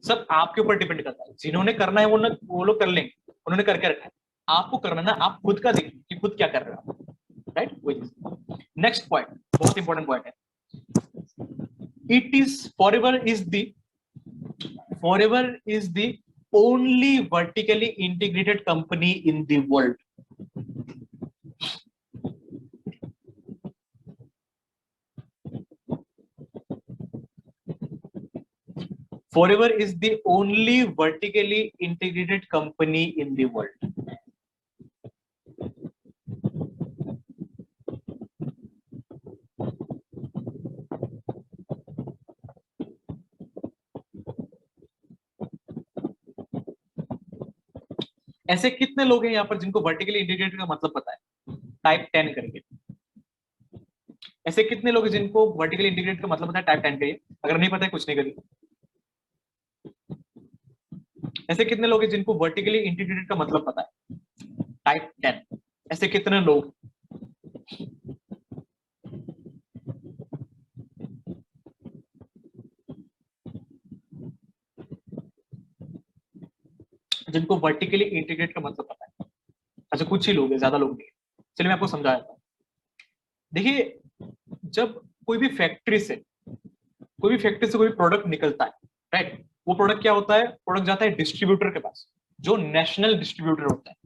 सब आपके ऊपर डिपेंड करता है। जिन्होंने करना है वो लोग कर लेंगे, उन्होंने करके रखा है। आपको करना ना, आप खुद का देखिए कि खुद क्या कर रहे हो, राइट? वही नेक्स्ट पॉइंट बहुत इंपॉर्टेंट पॉइंट है। It is forever is the only vertically integrated company in the world. Forever is the only vertically integrated company in the world. ऐसे कितने लोग हैं यहाँ पर जिनको वर्टिकली इंटीग्रेटेड का मतलब पता है? टाइप 10 करिए। ऐसे कितने लोग हैं जिनको वर्टिकली इंटीग्रेटेड का मतलब पता है? टाइप 10 करिए। अगर नहीं पता है कुछ नहीं करिए। ऐसे कितने लोग हैं जिनको वर्टिकली इंटीग्रेटेड का मतलब पता है? टाइप 10। ऐसे कितने लोग? जिनको वर्टिकली इंटीग्रेट का मतलब पता है। अच्छा कुछ ही लोग हैं, ज्यादा लोग नहीं। चलिए मैं आपको समझा देता हूं। देखिए जब कोई भी फैक्ट्री से कोई प्रोडक्ट निकलता है, राइट? वो प्रोडक्ट क्या होता है? प्रोडक्ट जाता है डिस्ट्रीब्यूटर के पास, जो नेशनल डिस्ट्रीब्यूटर होता है,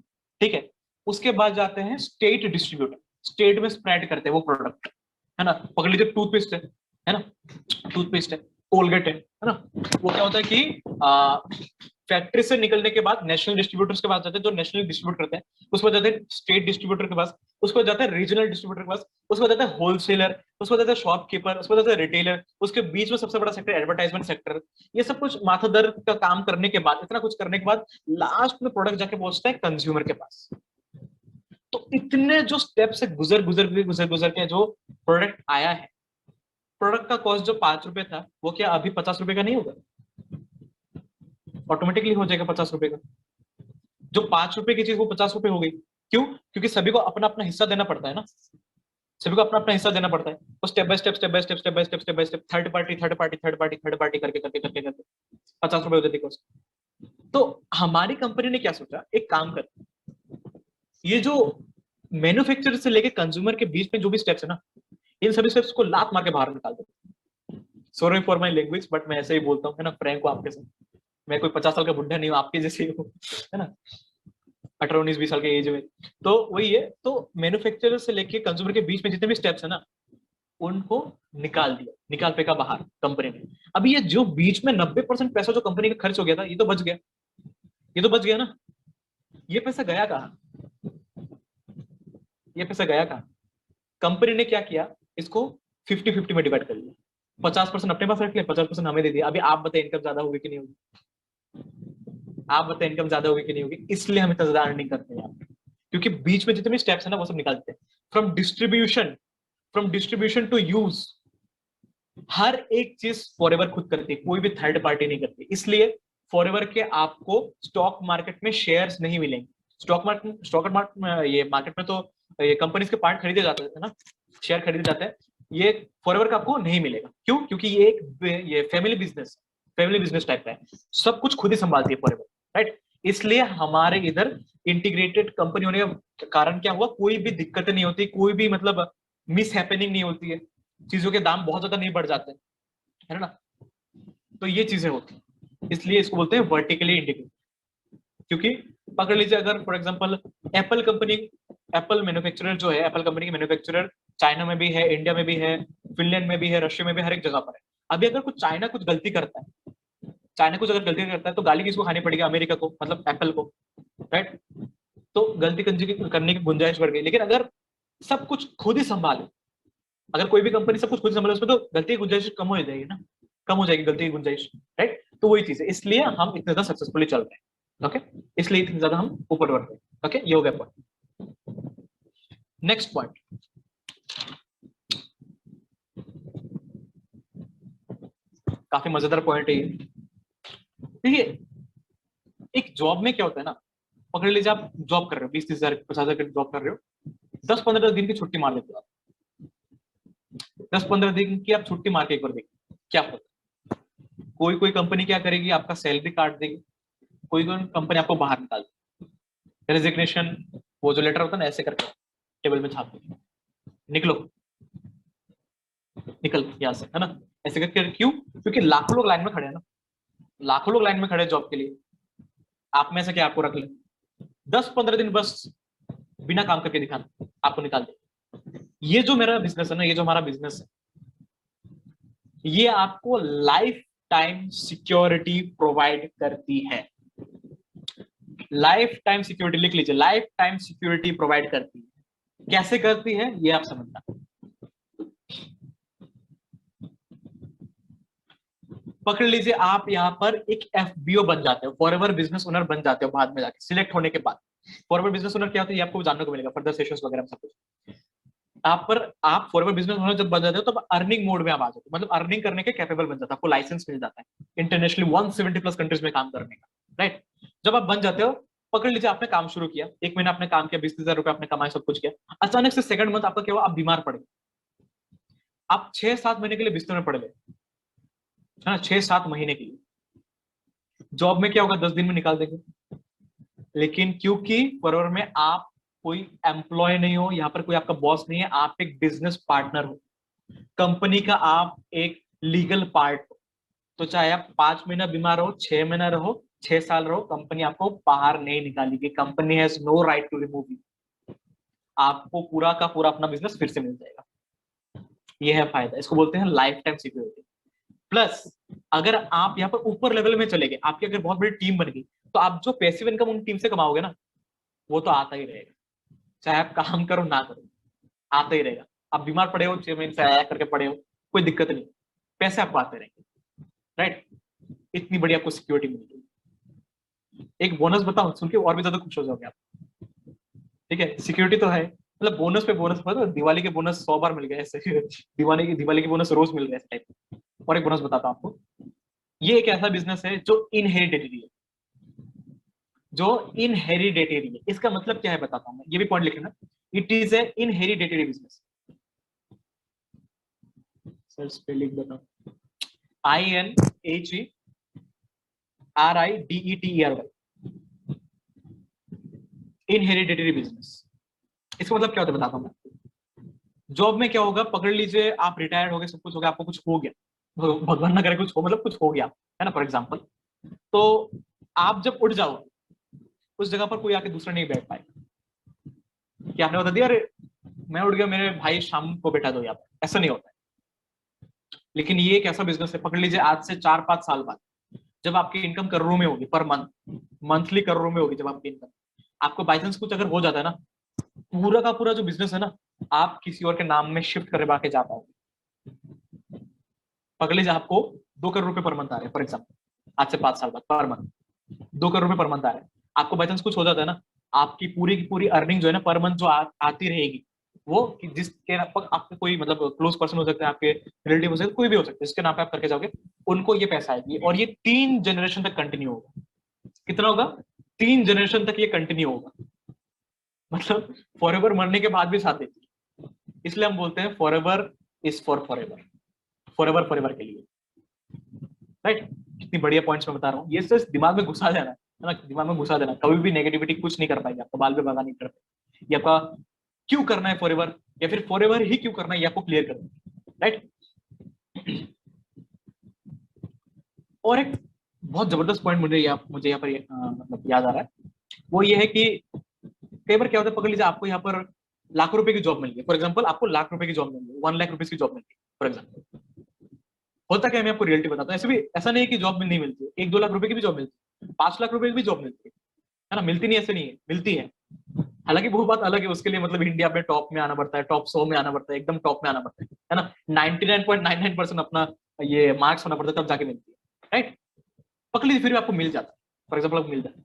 ठीक है? उसके बाद जाते हैं स्टेट डिस्ट्रीब्यूटर। स्टेट में स्प्रेड करते हैं वो प्रोडक्ट, है ना। पकड़ लीजिए टूथपेस्ट है ना, टूथपेस्ट है, कोलगेट है ना। वो क्या होता है कि फैक्ट्री से निकलने के बाद नेशनल डिस्ट्रीब्यूटर्स के पास जाते हैं, जो नेशनल डिस्ट्रीब्यूट करते हैं, उसके बाद जाते हैं स्टेट डिस्ट्रीब्यूटर के पास, उसके बाद जाता है रीजनल डिस्ट्रीब्यूटर के पास, उसके बाद जाता है होलसेलर, उसके बाद जाता है शॉपकीपर, उसके बाद जाता है रिटेलर, उसके बीच में सबसे बड़ा सेक्टर एडवर्टाइजमेंट सेक्टर। ये सब कुछ माथा दर्द का काम करने के बाद, इतना कुछ करने के बाद लास्ट में प्रोडक्ट जाके पहुंचता है कंज्यूमर के पास। तो इतने जो स्टेप से गुजर के जो प्रोडक्ट आया है, प्रोडक्ट का कॉस्ट जो 5 रुपए था वो क्या अभी 50 रुपए का नहीं होगा, ऑटोमेटिकली हो जाएगा 50 रुपए का। जो 5 रुपए की चीज वो 50 रुपए हो गई। क्यों? क्योंकि सभी को अपना अपना हिस्सा देना पड़ता है ना, सभी को अपना अपना हिस्सा देना पड़ता है। तो step by step, step by step, step by step, step by step, third party third party third party third party करके करके करके करके 50 रुपए हो जाती कॉस्ट। तो हमारी कंपनी ने क्या सोचा, एक काम कर, ये जो मैन्युफैक्चरर से लेके कंज्यूमर के बीच में जो भी स्टेप्स है ना, इन सभी स्टेप्स को लात मार के बाहर निकाल दो। Sorry for my language, but मैं ऐसे ही बोलता हूँ, है ना, फ्रैंक को आपके साथ। मैं कोई 50 साल का बुढ़ा नहीं हूँ, आपके जैसे ही हूँ, है ना, 18 19 20 साल के एज में। तो वही है, तो मैन्युफैक्चरर से लेके कंज्यूमर के बीच में जितने भी स्टेप्स है ना, उनको निकाल दिया, निकाल फेंका बाहर कंपनी ने। अभी ये जो बीच में 90% पैसा जो कंपनी का खर्च हो गया था, ये तो बच गया, ये तो बच गया ना। ये पैसा गया कहाँ, ये पैसा गया कहाँ? कंपनी ने क्या किया, इसको 50-50 में डिवाइड कर लिया। 50% अपने पास रख लिया, 50% हमें दे दिया। अभी आप बताइए इनकम ज्यादा होगी कि नहीं होगी, आप बताइए इनकम ज्यादा होगी कि नहीं होगी। इसलिए हम इतना ज्यादा अर्निंग करते हैं यहाँ पे, क्योंकि बीच में जितने भी स्टेप्स है ना वो सब निकाल देते हैं। फ्रॉम डिस्ट्रीब्यूशन टू यूज, हर एक चीज फॉरएवर खुद करती है, कोई भी थर्ड पार्टी नहीं करती। इसलिए फॉरएवर के आपको स्टॉक मार्केट में शेयर्स नहीं मिलेंगे। स्टॉक मार्केट ये मार्केट में तो ये कंपनीज के पार्ट खरीदे जाते हैं ना, शेयर खरीदे जाते हैं। ये फॉरएवर का आपको नहीं मिलेगा। क्यों? क्योंकि ये एक ये फैमिली बिजनेस टाइप का है, सब कुछ खुद ही संभालती है फॉरएवर, राइट। इसलिए हमारे इधर इंटीग्रेटेड कंपनी होने का कारण क्या हुआ, कोई भी दिक्कत नहीं होती, कोई भी मतलब मिस हैपनिंग नहीं होती है, चीजों के दाम बहुत ज्यादा नहीं बढ़ जाते, है ना। तो ये चीजें होती हैं, इसलिए इसको बोलते हैं वर्टिकली इंटीग्रेटेड। क्योंकि पकड़ लीजिए, अगर for example Apple company, Apple manufacturer जो है, एप्पल कंपनी के मैन्युफैक्चरर चाइना में भी है, इंडिया में भी है, फिनलैंड में भी है, रशिया में भी, हर एक जगह पर है। अभी अगर कुछ चाइना कुछ गलती करता है, चाइना कुछ अगर गलती करता है, तो गाली किसको खानी पड़ेगी, अमेरिका को, मतलब एप्पल को, राइट। तो गलती करने की गुंजाइश बढ़ गई। लेकिन अगर सब कुछ खुद ही संभाले, अगर कोई भी कंपनी सब कुछ खुद संभाले, उसमें तो गलती की गुंजाइश कम हो जाएगी ना, कम हो जाएगी गलती की गुंजाइश, राइट। तो वही चीज है, इसलिए हम इतने ज्यादा सक्सेसफुली चल रहे हैं, ओके। इसलिए इतने ज्यादा हम ऊपर बढ़ रहे हैं, ओके। ये हो गया पॉइंट। नेक्स्ट पॉइंट, काफी मजेदार पॉइंट है ये। देखिए, एक जॉब में क्या होता है ना, पकड़ लीजिए आप जॉब कर रहे हो, 20-30 हजार 50 हजार की जॉब कर रहे हो, 10-15 दिन की छुट्टी मार लेते हो आप। 10-15 दिन की आप छुट्टी मार के एक बार देखिए क्या होता है। कोई कोई कंपनी क्या करेगी, आपका सैलरी काट देगी, कोई कोई कंपनी आपको बाहर निकाल देगी, रेजिग्नेशन, वो जो लेटर होता है ना, ऐसे करके टेबल में छाप देगी, निकलो, निकल यहाँ से, है ना, ऐसे करके। क्यों? क्योंकि लाखों लोग लाइन में खड़े हैं ना, लाखों लोग लाइन में खड़े हैं जॉब के लिए, आप में से क्या आपको रख ले, 10-15 दिन बस बिना काम करके दिखाना, आपको निकाल दे। ये जो मेरा बिजनेस है ना, ये जो हमारा बिजनेस है, ये आपको लाइफ टाइम सिक्योरिटी प्रोवाइड करती है। लाइफ टाइम सिक्योरिटी लिख लीजिए, लाइफ टाइम सिक्योरिटी प्रोवाइड करती है। कैसे करती है ये आप समझना। पकड़ लीजिए, आप यहाँ पर एक एफबीओ बन जाते हो, फॉरएवर बिजनेस ओनर बन जाते हो बाद में जाके, सिलेक्ट होने के बाद। फॉरएवर बिजनेस ओनर क्या होता है, ये आपको जानने को मिलेगा फर्दर सेशंस वगैरह में, सब कुछ। आप फॉरएवर बिजनेस ओनर जब बन जाते हो, तब अर्निंग मोड में आप आ जाते हो, मतलब अर्निंग करने के कैपेबल बन जाता है, आपको लाइसेंस मिल जाता है इंटरनेशनली 170+ कंट्रीज में काम करने का, राइट। जब आप बन जाते हो, पकड़ लीजिए आपने काम शुरू किया, 1 महीना आपने काम किया, 20-30 हजार रुपए आपने कमाए, सब कुछ किया। अचानक से सेकंड मंथ आपका क्या हुआ, आप बीमार पड़ गए, आप 6-7 महीने के लिए बिस्तर में पड़ गए, है ना, 6-7 महीने के लिए। जॉब में क्या होगा, 10 दिन में निकाल देंगे। लेकिन क्योंकि फॉरएवर में आप कोई एम्प्लॉय नहीं हो, यहाँ पर कोई आपका बॉस नहीं है, आप एक बिजनेस पार्टनर हो, कंपनी का आप एक लीगल पार्ट हो। तो चाहे आप 5 महीना बीमार हो, 6 महीना रहो, 6 साल रहो, कंपनी आपको बाहर नहीं निकालेगी। Company has no right to remove you. आपको पूरा का पूरा अपना बिजनेस फिर से मिल जाएगा। ये है फायदा, इसको बोलते हैं लाइफ टाइम सिक्योरिटी। प्लस अगर आप यहाँ पर ऊपर लेवल में चले गए, आपकी अगर बहुत बड़ी टीम बन गई, तो आप जो पैसिव इनकम उन टीम से कमाओगे ना, वो तो आता ही रहेगा, चाहे आप काम करो ना करो, आता ही रहेगा। आप बीमार पड़े हो, 6 महीने से आया करके पड़े हो, कोई दिक्कत नहीं, पैसे आपको आते रहेंगे, राइट। इतनी बड़ी आपको सिक्योरिटी मिलेगी। एक बोनस बताओ, सुन के और भी ज्यादा खुश हो जाओगे आप। ठीक है, सिक्योरिटी तो है, मतलब बोनस पे बोनस, मतलब दिवाली के बोनस 100 बार मिल गए ऐसे दिवाली के बोनस रोज मिल रहे हैं टाइप। और एक बोनस बताता हूं आपको, ये एक ऐसा बिजनेस है जो इनहेरिटेटरी है, जो इनहेरिडेटरी है। इसका मतलब क्या है बताता हूं मैं, ये भी पॉइंट लिख लेना। It is a inheridetary business. Sir spelling बताओ, INHERIDETERY, इनहेरिडेटरी बिजनेस। इसका मतलब क्या होता है बताता हूं मैं। जॉब में क्या होगा, पकड़ लीजिए आप रिटायर्ड हो गए, सब कुछ हो गया, आपको कुछ हो गया, भगवान ना करे कुछ हो, मतलब कुछ हो गया है ना, फॉर एग्जाम्पल। तो आप जब उठ जाओगे, उस जगह पर कोई आके दूसरा नहीं बैठ पाएगा कि आपने बता दिया अरे मैं उठ गया, मेरे भाई शाम को बैठा दो यहाँ पर, ऐसा नहीं होता है। लेकिन ये एक ऐसा बिजनेस है, पकड़ लीजिए आज से 4-5 साल बाद जब आपकी इनकम करोड़ों में होगी पर मंथ, मंथली करोड़ों में होगी जब आपकी इनकम, आपको बाई चांस कुछ अगर हो जाता है ना, पूरा का पूरा जो बिजनेस है ना, आप किसी और के नाम में शिफ्ट करवा के जा पाओगे। पकड़ लीजिए आपको 2 करोड़ रुपए पर मंथ आ रहे हैं फॉर एग्जाम्पल, आज से 5 साल बाद पर मंथ 2 करोड़ रुपए पर मंथ आ रहे हैं। आपको बाई चांस कुछ हो जाता है ना, आपकी पूरी की पूरी अर्निंग जो है ना पर मंथ जो आती रहेगी, वो कि जिसके आपके कोई मतलब क्लोज पर्सन हो सकता है, आपके रिलेटिव हो सकते हैं, कोई भी हो सकता है, जिसके नाम पे आप करके जाओगे, उनको ये पैसा आएगी और ये 3 जनरेशन तक कंटिन्यू होगा। कितना होगा? 3 जनरेशन तक ये कंटिन्यू होगा, मतलब फॉर एवर, मरने के बाद भी साथ देती है। इसलिए हम बोलते हैं for ever is for ever, for ever के लिए, राइट। कितनी बढ़िया पॉइंट्स मैं बता रहा हूँ, ये सिर्फ दिमाग में घुसा देना है ना, दिमाग में घुसा देना, कभी भी नेगेटिविटी कुछ नहीं कर पाएगी, आपको बाल पे भगा नहीं कर पाएगी। ये आपका क्यों करना है फॉर एवर, या फिर फॉर एवर ही क्यों करना है, ये आपको क्लियर करना है, राइट। और एक बहुत जबरदस्त पॉइंट मुझे यहाँ पर मतलब याद आ रहा है, वो ये है कि कई बार क्या होता है, पकड़ लीजिए आपको यहाँ पर लाखों रुपए की जॉब मिल गई, फॉर एग्जाम्पल आपको लाख रुपए की जॉब मिल गई, 1 लाख रुपीज की जॉब मिल गई फॉर एग्जाम्पल। होता क्या है, मैं आपको रियलिटी बताता हूँ, ऐसे भी ऐसा नहीं है कि जॉब नहीं मिलती है, 1-2 लाख रुपए की भी जॉब मिलती है, 5 लाख रुपए की भी जॉब मिलती है ना, मिलती नहीं ऐसे नहीं है, मिलती है। हालांकि वो बात अलग है, उसके लिए मतलब इंडिया में टॉप में आना पड़ता है, टॉप 100 में आना पड़ता है, एकदम टॉप में आना पड़ता है ना, 99.99% अपना ये मार्क्स होना पड़ता है, तब जाके मिलती है, राइट। पकड़ लीजिए फिर भी आपको मिल जाता है, फॉर एग्जाम्पल आपको मिल जाता है।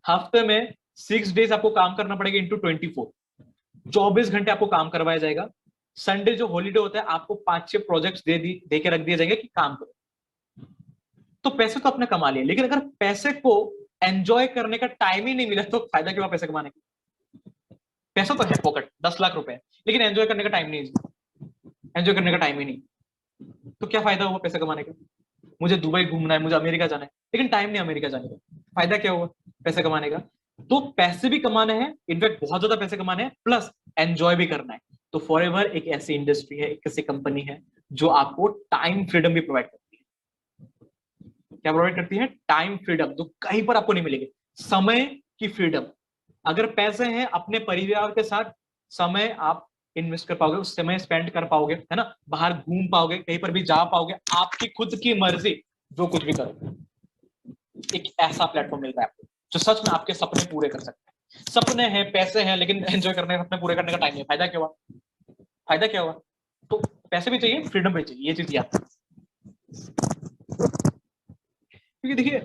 हफ्ते में 6 डेज आपको काम करना पड़ेगा इंटू 24, 24 घंटे आपको काम करवाया जाएगा। संडे जो हॉलीडे होता है, आपको 5-6 प्रोजेक्ट्स दे के रख दिए जाएंगे कि काम करो। तो पैसे तो आपने कमा लिए, लेकिन अगर पैसे को एंजॉय करने का टाइम ही नहीं मिला, तो फायदा क्यों पैसे कमाने का? पैसा तो है पॉकेट, 10 लाख रुपए, लेकिन एंजॉय करने का टाइम नहीं है, एंजॉय करने का टाइम ही नहीं, तो क्या फायदा हुआ पैसे कमाने का? मुझे दुबई घूमना है, मुझे अमेरिका जाना है, लेकिन टाइम नहीं अमेरिका जाने का, फायदा क्या हुआ पैसे कमाने का? तो पैसे भी कमाने हैं, इनफैक्ट बहुत ज्यादा पैसे कमाने हैं, प्लस एंजॉय भी करना है। तो फॉर एवर एक ऐसी इंडस्ट्री है, एक ऐसी कंपनी है जो आपको टाइम फ्रीडम भी प्रोवाइड करती है। क्या प्रोवाइड करती है? टाइम फ्रीडम, जो कहीं पर आपको नहीं मिलेगी, समय की फ्रीडम। अगर पैसे हैं, अपने परिवार के साथ समय आप इन्वेस्ट कर पाओगे, उस समय स्पेंड कर पाओगे, है ना, बाहर घूम पाओगे, कहीं पर भी जा पाओगे, आपकी खुद की मर्जी, जो कुछ भी करोगे। एक ऐसा प्लेटफॉर्म मिल रहा है आपको जो सच में आपके सपने पूरे कर सकते हैं। सपने हैं, पैसे हैं, लेकिन एंजॉय करने, सपने पूरे करने का टाइम नहीं। फायदा क्या हुआ? फायदा क्या हुआ? तो पैसे भी चाहिए, फ्रीडम भी चाहिए, ये चीज याद रखना। क्योंकि देखिए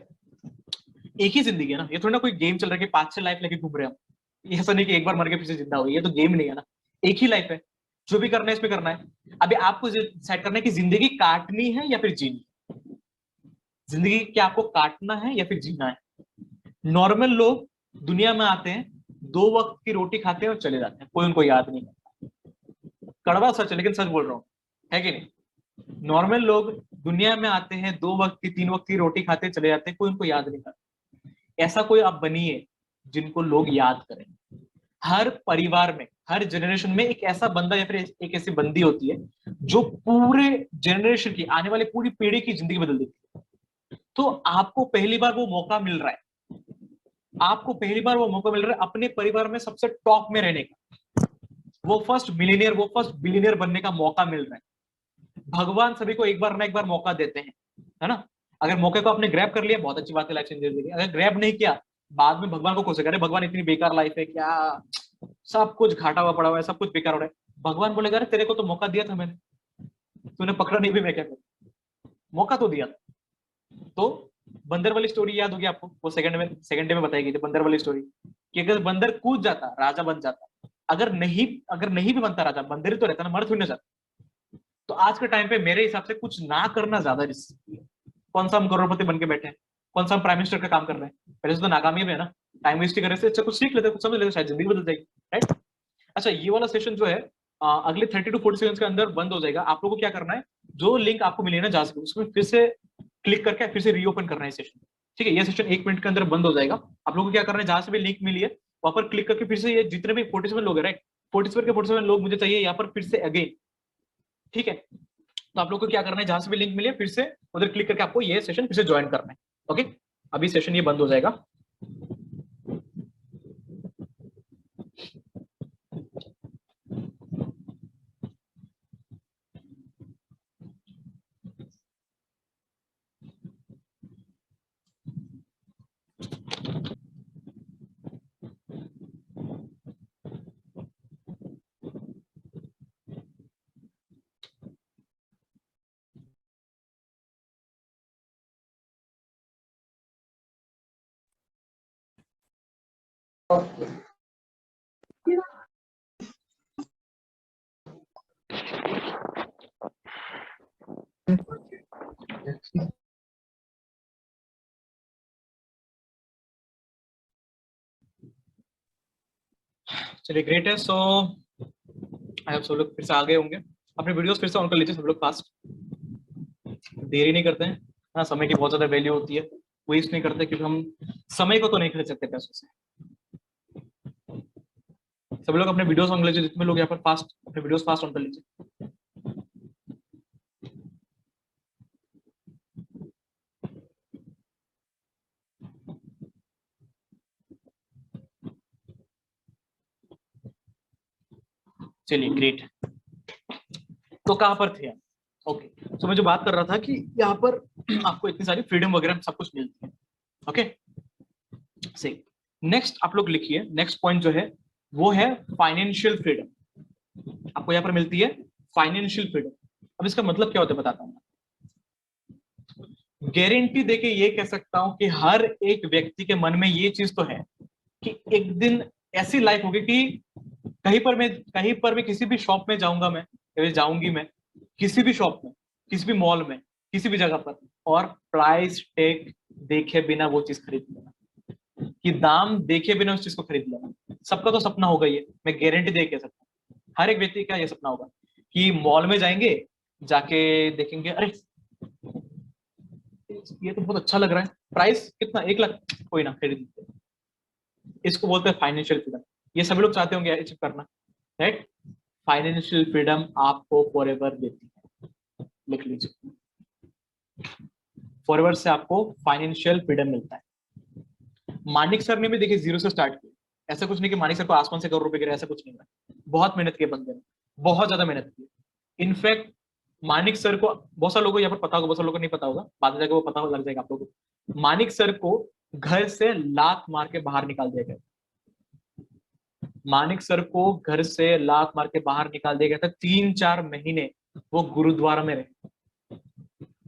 एक ही जिंदगी है ना, ये थोड़ा ना कोई गेम चल रहा है कि 5-6 लाइफ लेके घूम रहे हैं हम। ये ऐसा नहीं कि एक बार मर के फिर से जिंदा हो, ये तो गेम नहीं है ना, एक ही लाइफ है, जो भी करना है इसमें करना है। अभी आपको डिसाइड करना है कि जिंदगी काटनी है या फिर जीनी। जिंदगी क्या आपको काटना है या फिर जीना है? नॉर्मल लोग दुनिया में आते हैं, 2 वक्त की रोटी खाते हैं और चले जाते हैं, कोई उनको याद नहीं करता। कड़वा सच है, लेकिन सच बोल रहा हूँ, है कि नहीं? नॉर्मल लोग दुनिया में आते हैं, 2 वक्त की 3 वक्त की रोटी खाते चले जाते हैं, कोई उनको याद नहीं करता। ऐसा कोई आप बनिए जिनको लोग याद करें। हर परिवार में, हर जनरेशन में एक ऐसा बंदा या फिर एक ऐसी बंदी होती है जो पूरे जनरेशन की, आने वाली पूरी पीढ़ी की जिंदगी बदल देती है। तो आपको पहली बार वो मौका मिल रहा है, आपको पहली बार वो मौका मिल रहा है अपने परिवार में सबसे टॉप में रहने का, वो फर्स्ट मिलीनियर, वो फर्स्ट बिलीनियर बनने का मौका मिल रहा है। भगवान सभी को एक बार ना एक बार मौका देते हैं, है ना। अगर मौके को आपने ग्रैब कर लिया बहुत अच्छी बात है, लाइफ चेंज होगी। अगर ग्रैब नहीं किया, बाद में भगवान को कोसेगा, अरे भगवान इतनी बेकार लाइफ है क्या, सब कुछ घाटा हुआ पड़ा हुआ है, सब कुछ बेकार हो रहा है। भगवान बोलेगा अरे तेरे को तो मौका दिया था मैंने, तूने पकड़ा नहीं भी, मैं क्या करूं, मौका तो दिया था। तो बंदर वाली स्टोरी याद होगी आपको, वो सेकंड डे में बताई गई थी बंदर वाली स्टोरी, कि अगर बंदर कूद जाता राजा बन जाता, अगर नहीं भी बनता राजा, बंदर ही तो रहता ना, मर थोड़ी ना जाता। तो आज के टाइम पे मेरे हिसाब से कुछ ना करना ज्यादा रिस्की है। कौन सा हम करोड़पति बन के बैठे हैं, कौन सा हम प्राइम मिनिस्टर का काम कर रहे हैं, पहले से तो नाकामी है ना। टाइम वेस्ट करने से अच्छा कुछ सीख लेते, कुछ समझ लेते, शायद जिंदगी बदल जाएगी, राइट। अच्छा, ये वाला सेशन जो है अगले 30 to 40 सेकंड के अंदर बंद हो जाएगा। आप लोगों को क्या करना है, जो लिंक आपको मिली है ना जहां से, उसमें फिर से क्लिक करके फिर से रीओपन करना है सेशन, ठीक है। ये सेशन 1 मिनट के अंदर बंद हो जाएगा। आप लोगों को क्या करना है, जहां से भी लिंक मिली है वहां पर क्लिक करके फिर से, ये जितने भी 47 लोग हैं, राइट, 47 लोग मुझे चाहिए यहाँ पर फिर से अगेन, ठीक है। तो आप लोग को क्या करना है, जहां से भी लिंक मिले फिर से उधर क्लिक करके आपको ये सेशन फिर से ज्वाइन करना है, ओके। अभी सेशन ये बंद हो जाएगा। चलिए ग्रेट है। सो आई होप सब लोग फिर से आ गए होंगे। अपने वीडियोस फिर से ऑन कर लीजिए सब लोग फास्ट, देरी नहीं करते हैं। हाँ, समय की बहुत ज्यादा वैल्यू होती है, वेस्ट नहीं करते, क्योंकि हम समय को तो नहीं खरीद सकते पैसों से। सब लोग अपने वीडियोस ऑन कर लीजिए, जितने लोग यहाँ पर फास्ट अपने वीडियोस फास्ट ऑन कर लीजिए। चलिए ग्रेट। तो कहाँ पर थे हम, ओके। तो मैं जो बात कर रहा था कि यहाँ पर आपको इतनी सारी फ्रीडम वगैरह सब कुछ मिलती है, ओके। सही। नेक्स्ट आप लोग लिखिए, नेक्स्ट पॉइंट जो है वो है फाइनेंशियल फ्रीडम। आपको यहाँ पर मिलती है फाइनेंशियल फ्रीडम। अब इसका मतलब क्या होता है बताता हूँ। गारंटी देके ये कह सकता हूं कि हर एक व्यक्ति के मन में ये चीज तो है कि एक दिन ऐसी लाइफ होगी कि कहीं पर मैं किसी भी शॉप में जाऊंगा मैं, या जाऊंगी मैं किसी भी शॉप में, किसी भी मॉल में, किसी भी जगह पर, और प्राइस टैग देखे बिना वो चीज खरीद लेना, कि दाम देखे बिना उस चीज को खरीद लेना। सबका तो सपना होगा ये, मैं गारंटी दे कह सकता हूँ। हर एक व्यक्ति का ये सपना होगा कि मॉल में जाएंगे, जाके देखेंगे अरे ये तो बहुत अच्छा लग रहा है, प्राइस कितना, 1 लाख, कोई ना खरीद लेते हैं। इसको बोलते हैं फाइनेंशियल फ्रीडम। ये सभी लोग चाहते होंगे अचीव करना, राइट। फाइनेंशियल फ्रीडम आपको फॉरएवर देती है, लिख लीजिए। फॉरएवर से आपको फाइनेंशियल फ्रीडम मिलता है। मानिक सर ने भी देखिए 0 से स्टार्ट किया। ऐसा कुछ नहीं कि मानिक सर को आसमान से करोड़ रुपए गिरे, ऐसा कुछ नहीं है। बहुत मेहनत की बंदे ने, बहुत ज्यादा मेहनत की। इनफैक्ट मानिक सर को बहुत सारे लोगों को यहाँ पर पता होगा, बहुत सारे लोगों को नहीं पता होगा, बाद में जाकर वो पता लग जाएगा आप लोगों को। मानिक सर को घर से लात मार के बाहर निकाल दिया गया। मानिक सर को घर से लात मार के बाहर निकाल दिया गया था। 3-4 महीने वो गुरुद्वारा में रहे,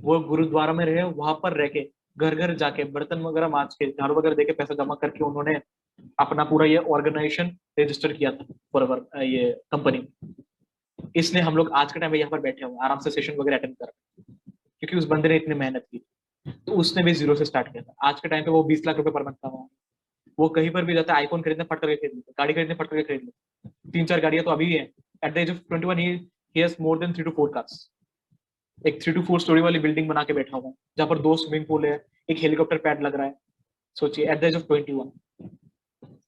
वो गुरुद्वारा में रहे, वहां पर रह के घर घर जाके बर्तन वगैरह मांज के, झाड़ू वगैरह देके, पैसा जमा करके उन्होंने अपना पूरा ये ऑर्गेनाइजेशन रजिस्टर किया था फॉर ये कंपनी। इसलिए हम लोग आज के टाइम में यहाँ पर बैठे हुए आराम से सेशन वगैरह अटेंड कर रहे हैं, क्योंकि उस बंदे ने इतनी मेहनत की। तो उसने भी 0 से स्टार्ट किया था। आज के टाइम पे वो 20 लाख रुपए पर मंथ का हुआ। वो कहीं पर भी जाता है, आईफोन खरीदने फट करके खरीद लेते, गाड़ी खरीदने फट करके खरीद लेते। 3-4 गाड़ियां तो अभी भी है। At the age of 21 he has more than 3 to 4 cars. एक 3 to 4 स्टोरी वाली बिल्डिंग बना के बैठा हुआ है, जहाँ पर 2 स्विमिंग पूल है, एक हेलीकॉप्टर पैड लग रहा है। सोचिए एट द एज ऑफ 21।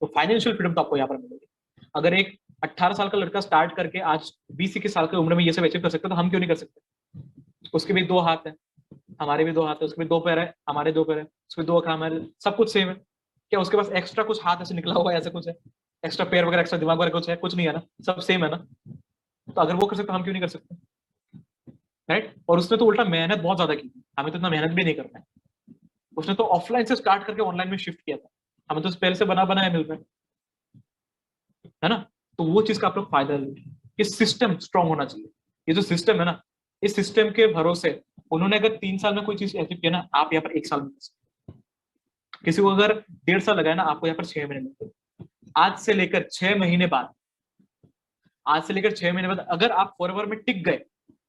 तो फाइनेंशियल फ्रीडम तो आपको यहाँ पर मिलेगी। अगर एक 18 साल का लड़का स्टार्ट करके आज 20-21 साल की उम्र में ये सब अचीव कर सकता है, तो हम क्यों नहीं कर सकते। उसके भी 2 हाथ है, हमारे भी 2 हाथ है, उसके भी 2 पैर है, हमारे 2 पैर है, उसके 2 आंखें, हमारे, सब कुछ सेम है। क्या उसके पास एक्स्ट्रा कुछ हाथ ऐसे निकला हुआ है, ऐसा कुछ है, एक्स्ट्रा पैर वगैरह, एक्स्ट्रा दिमाग वगैरह कुछ है? कुछ नहीं है ना, सब सेम है ना। तो अगर वो कर सकते हम क्यों नहीं कर सकते, राइट? और उसने तो उल्टा मेहनत बहुत ज्यादा की, हमें तो इतना मेहनत भी नहीं करना है। उसने तो ऑफलाइन से स्टार्ट करके ऑनलाइन में शिफ्ट किया था, हमें तो पहले से बना बनाया मिल रहा है ना। तो वो चीज का आप लोग फायदा लीजिए कि सिस्टम स्ट्रांग होना चाहिए। ये जो सिस्टम है ना, इस सिस्टम के भरोसे उन्होंने अगर 3 साल में कोई चीज अचीव किया ना, आप यहाँ पर 1 साल में कर सकते हो। किसी को अगर 1.5 साल लगाया ना, आपको यहाँ पर 6 महीने मिलते हैं। आज से लेकर 6 महीने बाद, आज से लेकर 6 महीने बाद अगर आप फॉरएवर में टिक गए,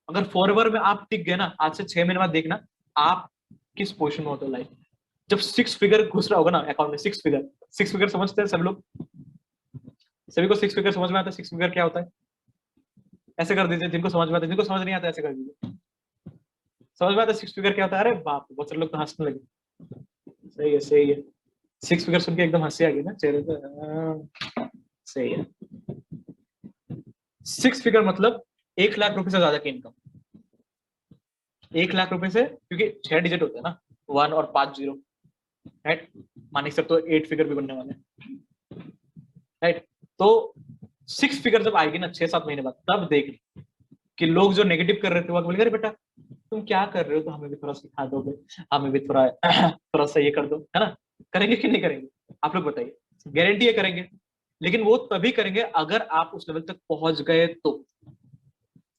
अगर फॉरएवर में आप टिक गए ना, आज से 6 महीने बाद देखना आप किस पोजिशन में होते हो लाइफ में। जब 6 फिगर घुस रहा होगा ना अकाउंट में, 6 फिगर, 6 फिगर समझते हैं सब लोग, सभी को 6 फिगर समझ में आता है। 6 फिगर क्या होता है? ऐसे कर दीजिए जिनको समझ में आता है, जिनको समझ नहीं आता ऐसे कर दीजिए। समझ में आता है 6 फिगर क्या होता है? अरे बाप रे, बहुत सारे लोग तो हंसने लगे। सही है, सही है। 6 फिगर सुन के एकदम हंसी आ गई ना चेहरे पे। सही है। 6 फिगर मतलब 1 लाख रुपए से ज्यादा की इनकम। 1 लाख रुपए से, क्योंकि 6 डिजिट होते हैं ना, 1 और 5 जीरो, राइट? मानिक सर तो 8 फिगर भी बनने वाले हैं, राइट? तो 6 फिगर जब आएगी ना 6-7 महीने बाद, तब देख कि लोग जो नेगेटिव कर रहे थे वो बोलेंगे अरे बेटा तुम क्या कर रहे हो, तो हमें भी थोड़ा सिखा दोगे, हमें भी थोड़ा थोड़ा सा ये कर दो, है ना? करेंगे कि नहीं करेंगे? आप लोग बताइए। गारंटी है करेंगे, लेकिन वो तभी करेंगे अगर आप उस लेवल तक पहुंच गए तो।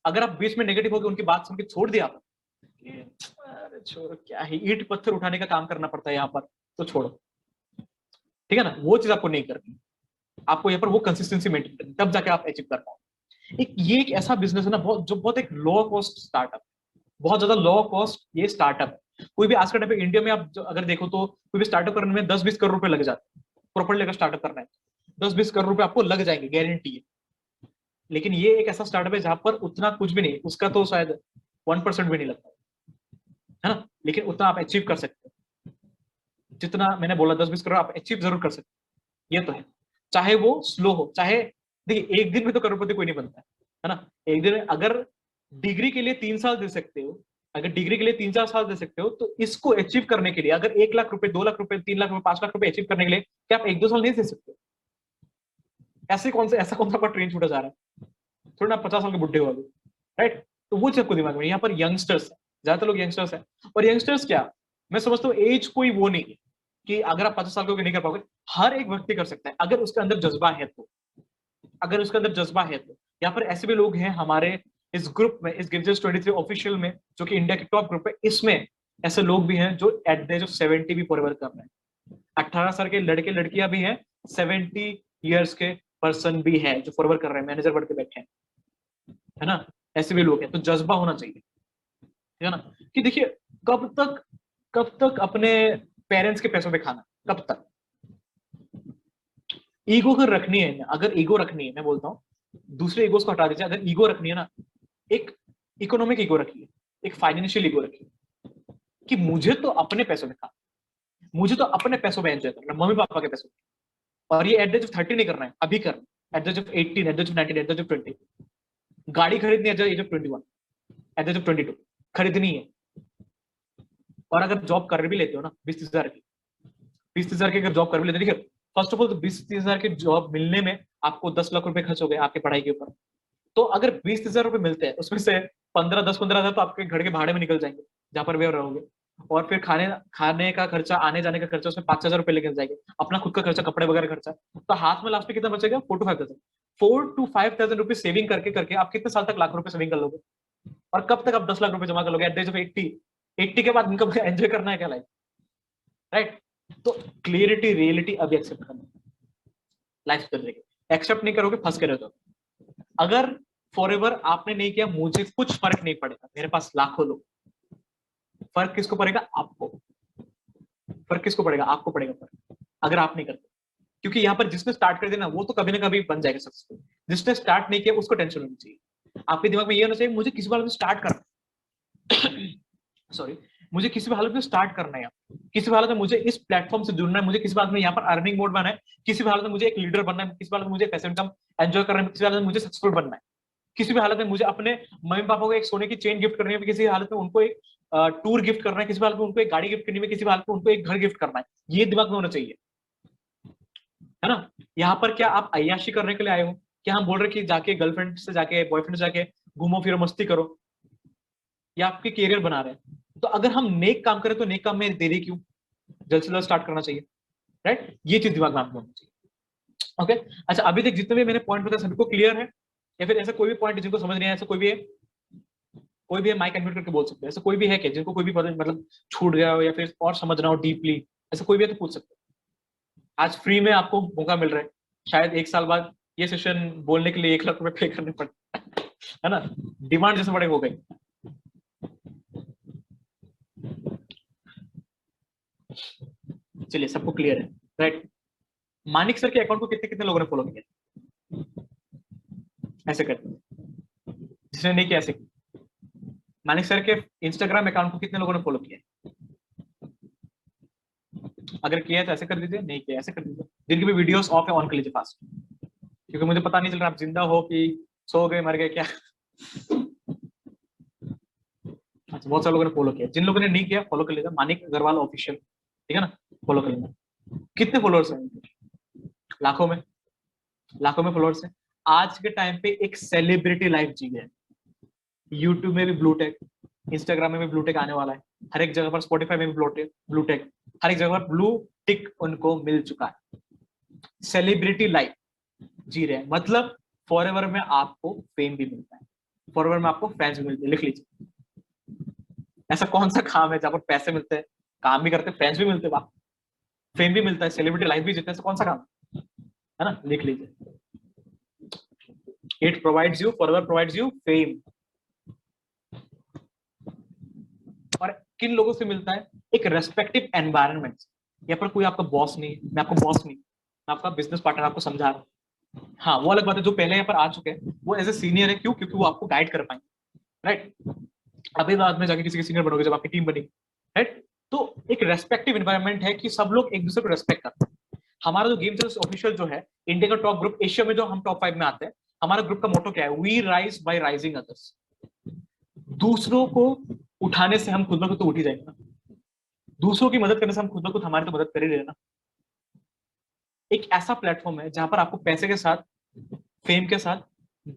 अगर आप बीच में नेगेटिव होकर उनकी बात सुन के छोड़ दिया कि अरे छोड़ो, क्या है, ईंट पत्थर उठाने का काम करना पड़ता है यहाँ पर, तो छोड़ो, ठीक है ना? वो चीज आपको नहीं करनी। आपको यहाँ पर वो कंसिस्टेंसी मेंटेन करनी, तब जाके आप अचीव कर पाओ। एक ऐसा बिजनेस है ना, बहुत जो बहुत एक लो कॉस्ट स्टार्टअप, बहुत ज्यादा लो कॉस्ट ये स्टार्टअप है। कोई भी आज के टाइम पे इंडिया में आप अगर देखो तो कोई भी स्टार्टअप करने में 10-20 करोड़ रुपए लग जाते हैं। प्रॉपर लेकर स्टार्टअप करना है 10-20 करोड़ रुपए आपको लग जाएंगे, गारंटी है। लेकिन ये एक ऐसा स्टार्टअप है जहां पर उतना कुछ भी नहीं, उसका तो शायद 1% भी नहीं लगता है ना, लेकिन उतना आप अचीव कर सकते हो। जितना मैंने बोला 10-20 करोड़ आप अचीव जरूर कर सकते हो, ये तो है। चाहे वो स्लो हो, चाहे देखिए एक दिन में तो करोड़पति कोई नहीं बनता है ना। एक दिन में अगर डिग्री के लिए 3 साल दे सकते हो, अगर डिग्री के लिए 3-4 साल दे सकते हो, तो इसको अचीव करने के लिए अगर 1 लाख रुपए, 2 लाख रुपए, 3 लाख रुपए, 5 लाख रुपए अचीव करने के लिए क्या आप 1-2 साल नहीं दे सकते? ऐसा कौन सा ट्रेन छूटा जा रहा है? थोड़ा ना 50 साल के बुढ़े हो अभी, राइट? तो वो चीज आपको दिमाग में, यहाँ पर यंगस्टर्स है, ज्यादातर लोग यंगस्टर्स है। और यंगस्टर्स क्या, मैं समझता हूँ एज कोई वो नहीं है कि अगर आप 50 साल के नहीं कर पाओगे। हर एक व्यक्ति कर सकता है अगर उसके अंदर जज्बा है तो। अगर उसके अंदर जज्बा है तो यहाँ पर ऐसे भी लोग हैं हमारे इस ग्रुप में, इस गिरजस 23 ऑफिशियल में, जो कि इंडिया के टॉप ग्रुप है, इसमें ऐसे लोग भी हैं जो एट द एज ऑफ 70 भी फॉरएवर कर रहे हैं। 18 साल के लड़के लड़कियां भी हैं, 70 ईयर्स के पर्सन भी है जो फॉरएवर कर रहे हैं, मैनेजर बढ़ के बैठे हैं, है ना? ऐसे भी लोग हैं। तो जज्बा होना चाहिए, ठीक है ना? कि देखिए कब तक अपने पेरेंट्स के पैसों पे खाना, कब तक? ईगो अगर रखनी है, अगर ईगो रखनी है, मैं बोलता हूँ दूसरे ईगोस को हटा दीजिए। अगर ईगो रखनी है ना, एक इकोनॉमिक ईगो रखिए, एक फाइनेंशियल ईगो रखिए कि मुझे तो अपने पैसों में खाना, मुझे तो अपने पैसों में एंजॉय करना, मम्मी पापा के पैसों में। और ये एट द एज ऑफ 30 नहीं करना है, अभी करना, at the age of 18, at the age of 19, at the age of 20। गाड़ी खरीदनी है at the age of 21, at the age of 22 खरीदनी है। और अगर जॉब कर भी लेते हो ना 20-30 हजार की, 20-30 हजार की अगर जॉब कर भी लेते हो, देखिए फर्स्ट ऑफ ऑल तो 20-30 हजार की जॉब मिलने में आपको 10 लाख रुपए खर्च हो गए आपके पढ़ाई के ऊपर। तो अगर 20-30 हजार रुपए मिलते हैं, उसमें से 10-15 हजार तो आपके घर के भाड़े में निकल जाएंगे जहां पर भी आप रहोगे। और फिर खाने खाने का खर्चा, आने जाने का खर्चा, उसमें 5,000 रुपए लेके जाएंगे, अपना खुद का खर्चा, कपड़े वगैरह खर्चा। तो हाथ में लास्ट में कितना बचेगा? 4-5 थाउजेंड। 4-5 थाउजेंड रुपीज सेविंग करके करके आप कितने साल तक लाख रुपए सेविंग कर लोगे? और कब तक आप 10 लाख रुपए जमा कर लोगे? Eight the age of 80। 80 के बाद इनकम एंजॉय करना है क्या लाइफ, राइट? तो क्लियरिटी, रियलिटी अभी एक्सेप्ट करना, लाइफ सुधर जाएगी। एक्सेप्ट नहीं करोगे फंस के रह जाओगे। अगर फॉरएवर आपने नहीं किया, मुझे कुछ फर्क नहीं पड़ेगा, मेरे पास लाखों लोग। फर्क किसको पड़ेगा? आपको। फर्क किसको पड़ेगा? आपको पड़ेगा फर्क, अगर आप नहीं करते। क्योंकि यहाँ पर जिसने स्टार्ट कर दिया ना, वो तो कभी ना कभी बन जाएगा सक्सेसफुल। जिसने स्टार्ट नहीं किया उसको टेंशन होनी चाहिए। आपके दिमाग में ये होना चाहिए मुझे किसी बात में स्टार्ट करना सॉरी, मुझे किसी भी हालत में स्टार्ट करना है, किसी भी हालत में मुझे इस प्लेटफॉर्म से जुड़ना है, मुझे किसी बात में यहाँ पर अर्निंग मोड बनना है, किसी भी हालत में मुझे एक लीडर बनना है, किसी भी हालत में मुझे पैसिव इनकम एंजॉय करना है, किसी भी हालत में मुझे सक्सेसफुल बनना है, किसी भी हालत में मुझे अपने मम्मी पापा को एक सोने की चेन गिफ्ट करनी है, किसी हालत में उनको एक टूर गिफ्ट करना है, किसी भी हालत में उनको एक गाड़ी गिफ्ट करनी है, किसी भी हालत में उनको एक घर गिफ्ट करना है। ये दिमाग में होना चाहिए। है ना। यहाँ पर क्या आप अय्याशी करने के लिए आए हो? क्या हम बोल रहे कि जाके गर्लफ्रेंड से जाके बॉयफ्रेंड से जाके घूमो फिरो मस्ती करो, या आपके कैरियर बना रहे हैं? तो अगर हम नेक काम करें तो नेक काम में देरी क्यों, जल्द से जल्द स्टार्ट करना चाहिए, राइट। ये चीज दिमाग में आपको होनी चाहिए। ओके, अच्छा अभी तक जितने भी मैंने पॉइंट बताए सभी को क्लियर है, या फिर ऐसा कोई भी पॉइंट जिनको समझ नहीं आया, ऐसा कोई भी है? कोई भी है माइक अनम्यूट करके बोल सकते हैं, ऐसा कोई भी है क्या जिनको कोई भी मतलब छूट गया हो या फिर और समझना हो डीपली, ऐसा कोई भी है तो पूछ सकते हैं। आज फ्री में आपको मौका मिल रहा है, शायद 1 साल बाद ये सेशन बोलने के लिए 1 लाख रुपए पे करने पड़े, है ना। डिमांड जैसे बड़े हो गई। चलिए सबको क्लियर है, राइट। मानिक सर के अकाउंट को कितने कितने लोगों ने फॉलो किया? ऐसे करते जिसने नहीं किया ऐसे। मानिक सर के इंस्टाग्राम अकाउंट को कितने लोगों ने फॉलो किया? अगर किया है तो ऐसे कर दीजिए, नहीं किया ऐसे कर दीजिए। जिनकी भी वीडियोस ऑफ है ऑन कर लीजिए फास्ट, क्योंकि मुझे पता नहीं चल रहा आप जिंदा हो कि सो गए मर गए क्या। अच्छा बहुत सारे लोगों ने फॉलो किया, जिन लोगों ने नहीं किया फॉलो कर लीजिए, मानिक अग्रवाल ऑफिशियल, ठीक है ना, फॉलो कर लेना। कितने फॉलोअर्स हैं? लाखों में, लाखों में फॉलोअर्स हैं। आज के टाइम पे एक सेलिब्रिटी लाइफ जी गए। यूट्यूब में भी ब्लू टेक, इंस्टाग्राम में भी ब्लू टेक आने वाला है, हर एक जगह पर, स्पॉटिफाई में भी ब्लू टेक, हर एक जगह पर ब्लू टिक उनको मिल चुका है। सेलिब्रिटी लाइफ जी रहे हैं, मतलब फॉरएवर में आपको फेम भी मिलता है, फॉरएवर में आपको फैंस भी मिलते हैं। लिख लीजिए, ऐसा कौन सा काम है जहां पर पैसे मिलते हैं, काम भी करते हैं, फैंस भी मिलते हैं, फेम भी मिलता है, सेलिब्रिटी लाइफ भी जीते हैं, ऐसा कौन सा काम है ना। लिख लीजिए, it provides you, forever provides you fame. और किन लोगों से मिलता है? एक रेस्पेक्टिव एनवायरनमेंट। यहाँ पर कोई आपका बॉस नहीं, मैं आपको बॉस नहीं, मैं आपका बिजनेस पार्टनर, आपको समझा रहा हूँ। हाँ वो अलग बात है, जो पहले यहाँ पर आ चुके हैं वो एज ए सीनियर है, क्यों? क्योंकि वो आपको गाइड कर पाएंगे, राइट। अभी बाद में जाके किसी के सीनियर बनोगे जब आपकी टीम बनी, राइट। तो एक रेस्पेक्टिव एनवायरनमेंट है कि सब लोग एक दूसरे को रेस्पेक्ट करते हैं। हमारा जो गेम चेंजर्स ऑफिशियल जो है, इंडिया का टॉप ग्रुप, एशिया में जो हम टॉप 5 में आते हैं, हमारा ग्रुप का मोटो क्या है? We rise by rising others. दूसरों को उठाने से हम खुद ब खुद तो उठ ही जाएंगे ना, दूसरों की मदद करने से हम खुद ब खुद हमारी तो मदद कर ही रहे ना। एक ऐसा प्लेटफॉर्म है जहां पर आपको पैसे के साथ, फेम के साथ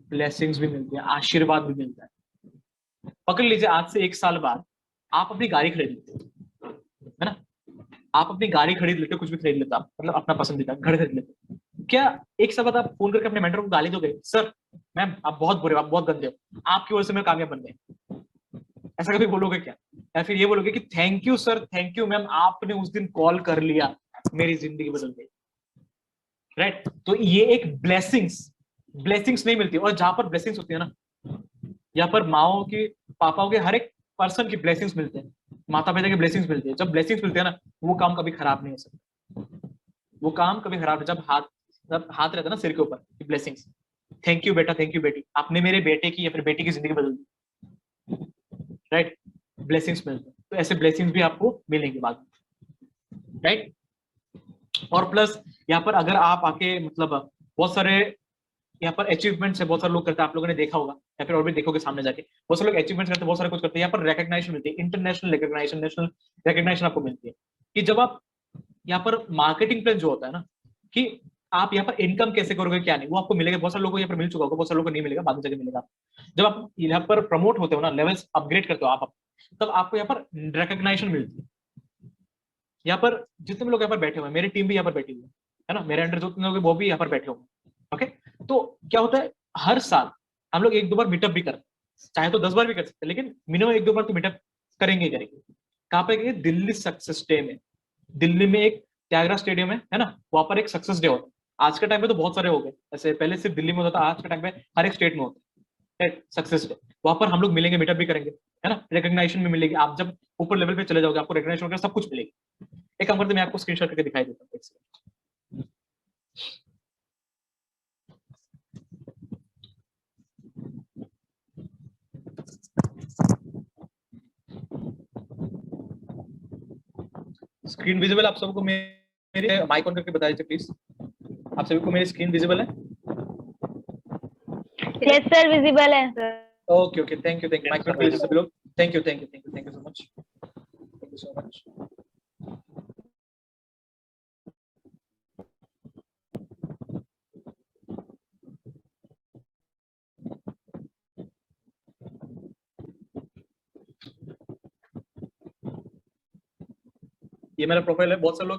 ब्लेसिंग्स भी मिलती है, आशीर्वाद भी मिलता है। पकड़ लीजिए, आज से 1 साल बाद आप अपनी गाड़ी खरीद लेते, है ना, आप अपनी गाड़ी खरीद लेते, कुछ भी खरीद लेते आप, मतलब अपना पसंदीदा घर खरीद लेते, क्या 1 साल बाद आप फोन करके अपने मेंटर को गाली दोगे? सर मैम आप बहुत बुरे हो, आप बहुत गंदे हो, आपकी वजह से मैं कामयाब बन गए, ऐसा कभी बोलोगे क्या? या फिर ये बोलोगे कि thank you sir, thank you ma'am, आपने उस दिन कॉल कर लिया, मेरी जिंदगी बदल गई, राइट। तो ये एक ब्लेसिंग्स, ब्लेसिंग्स नहीं मिलती, और जहां पर ब्लेसिंग्स होती है ना, यहाँ पर माओ की, पापाओं के, हर एक पर्सन की ब्लेसिंग्स मिलते हैं, माता पिता की ब्लेसिंग्स मिलती है। जब ब्लेसिंग्स मिलते हैं ना, वो काम कभी खराब नहीं हो सकता, वो काम कभी खराब नहीं। जब हाथ रहता है ना सिर के ऊपर, ब्लेसिंग्स, थैंक यू बेटा, थैंक यू बेटी, आपने मेरे बेटे की या फिर बेटी की जिंदगी बदल दी, राइट। ब्लेसिंग्स मिलते हैं, तो ऐसे ब्लेसिंग्स भी आपको मिलेंगे बाद में, राइट। और प्लस यहाँ पर अगर आप आके, मतलब बहुत सारे यहाँ पर अचीवमेंट्स है, बहुत सारे लोग करते हैं, आप लोगों ने देखा होगा या फिर और भी देखोगे सामने जाके, बहुत सारे लोग अचीवमेंट्स करते हैं, बहुत सारे कुछ करते हैं। यहाँ पर रिकग्नाइजेशन मिलती है, इंटरनेशनल रिकग्नाइजेशन, नेशनल रिकग्नाइजेशन आपको मिलती है। कि जब आप यहाँ पर मार्केटिंग प्लान जो होता है ना, कि आप यहाँ पर इनकम कैसे करोगे क्या नहीं, वो आपको मिलेगा। बहुत सारे लोगों को यहाँ पर मिल चुका होगा, बहुत सारे लोगों को नहीं मिलेगा, बाद में जाके मिलेगा। जब आप यहाँ पर प्रमोट होते हो ना, लेवल्स अपग्रेड करते हो आप, तब आपको यहाँ पर रिकग्नाइजेशन मिलती है। यहाँ पर जितने भी लोग यहाँ पर बैठे हुए हैं, मेरी टीम भी यहाँ पर बैठी हुई है ना, मेरे अंडर जितने लोग हैं वो भी यहाँ पर बैठे हुए हैं। ओके, तो क्या होता है, हर साल हम लोग 1-2 बार मीटअप भी करते हैं, चाहे तो 10 बार भी कर सकते हैं, लेकिन मिनिमम 1-2 बार तो मीटअप करेंगे ही करेंगे। कहाँ पे करेंगे? दिल्ली सक्सेस डे में। दिल्ली में एक त्यागराज स्टेडियम है ना, वहां पर एक सक्सेस डे होता है। आज के टाइम पे तो बहुत सारे हो गए, ऐसे पहले सिर्फ दिल्ली में होता था, आज के टाइम पे हर एक स्टेट में होता है सक्सेस डे। वहां पर हम लोग मिलेंगे, मीटअप भी करेंगे, है ना, रिकग्नाइजेशन भी मिलेगी। आप जब ऊपर लेवल पे चले जाओगे, आपको रिकग्नाइजेशन वगैरह सब कुछ मिलेगी। एक काम करते, मैं आपको स्क्रीनशॉट करके दिखाई देता हूँ, एक सेकंड। स्क्रीन विजिबल आप सबको? मेरे माइक ऑन करके बता दीजिए प्लीज, आप सभी को मेरी स्क्रीन विजिबल है? यस सर, विजिबल है sir. Okay okay, thank you mic on कीजिए सभी लोग। Thank you so much, thank you so much. ये मेरा प्रोफाइल है, बहुत से लोगों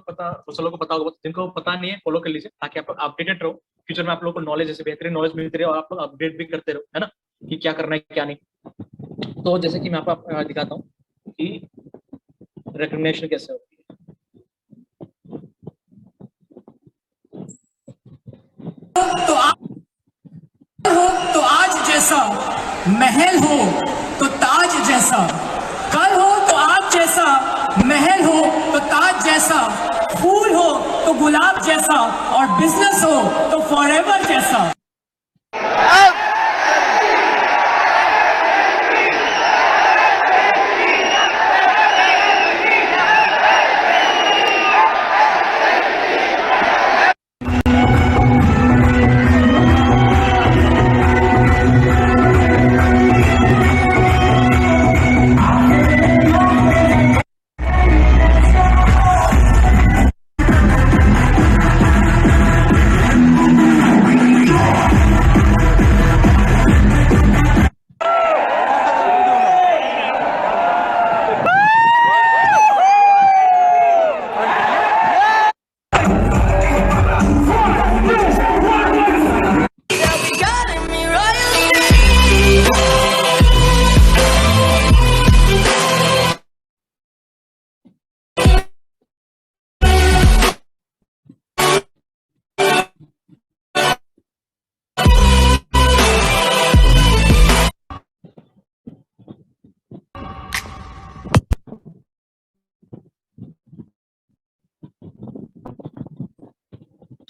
को पता होगा, जिनको पता नहीं है फॉलो कर लीजिए ताकि आप अपडेटेड रहो, फ्यूचर में आप लोगों को नॉलेज, जैसे बेहतरीन नॉलेज मिलती रहे और आप लोग अपडेट भी करते रहो, है ना, कि क्या करना है क्या नहीं। तो जैसे कि मैं आपको दिखाता हूँ कि रिकग्निशन कैसे होती है। तो तो आज जैसा महल हो तो ताज जैसा, कल हो तो आज जैसा महल हो तो ताज जैसा, फूल हो तो गुलाब जैसा, और बिजनेस हो तो फॉरएवर जैसा।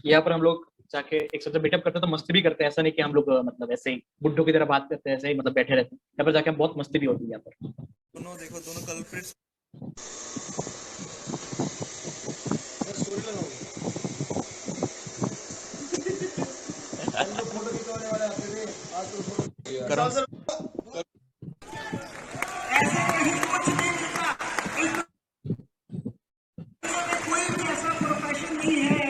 यहाँ पर हम लोग जाके एक साथ मीटअप करते हैं तो मस्ती भी करते हैं, ऐसा नहीं कि हम लोग मतलब ऐसे ही बुड्ढों की तरह बात करते हैं, ऐसे ही मतलब बैठे रहते हैं। यहाँ पर जाके हम बहुत मस्ती भी होती है यहाँ पर। दोनों देखो, दोनों कल्प्रिट्स। कोई भी ऐसा प्रोफेशन नहीं है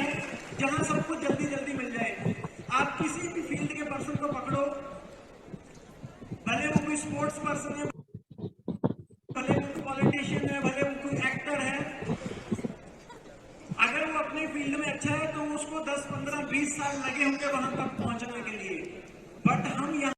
जहां सब कुछ जल्दी जल्दी मिल जाए। आप किसी भी फील्ड के पर्सन को पकड़ो, भले वो कोई स्पोर्ट्स पर्सन है, भले वो पॉलिटिशियन है, भले वो कोई एक्टर है, अगर वो अपने फील्ड में अच्छा है तो उसको 10, 15, 20 साल लगे होंगे वहां तक पहुंचने के लिए। बट हम यहाँ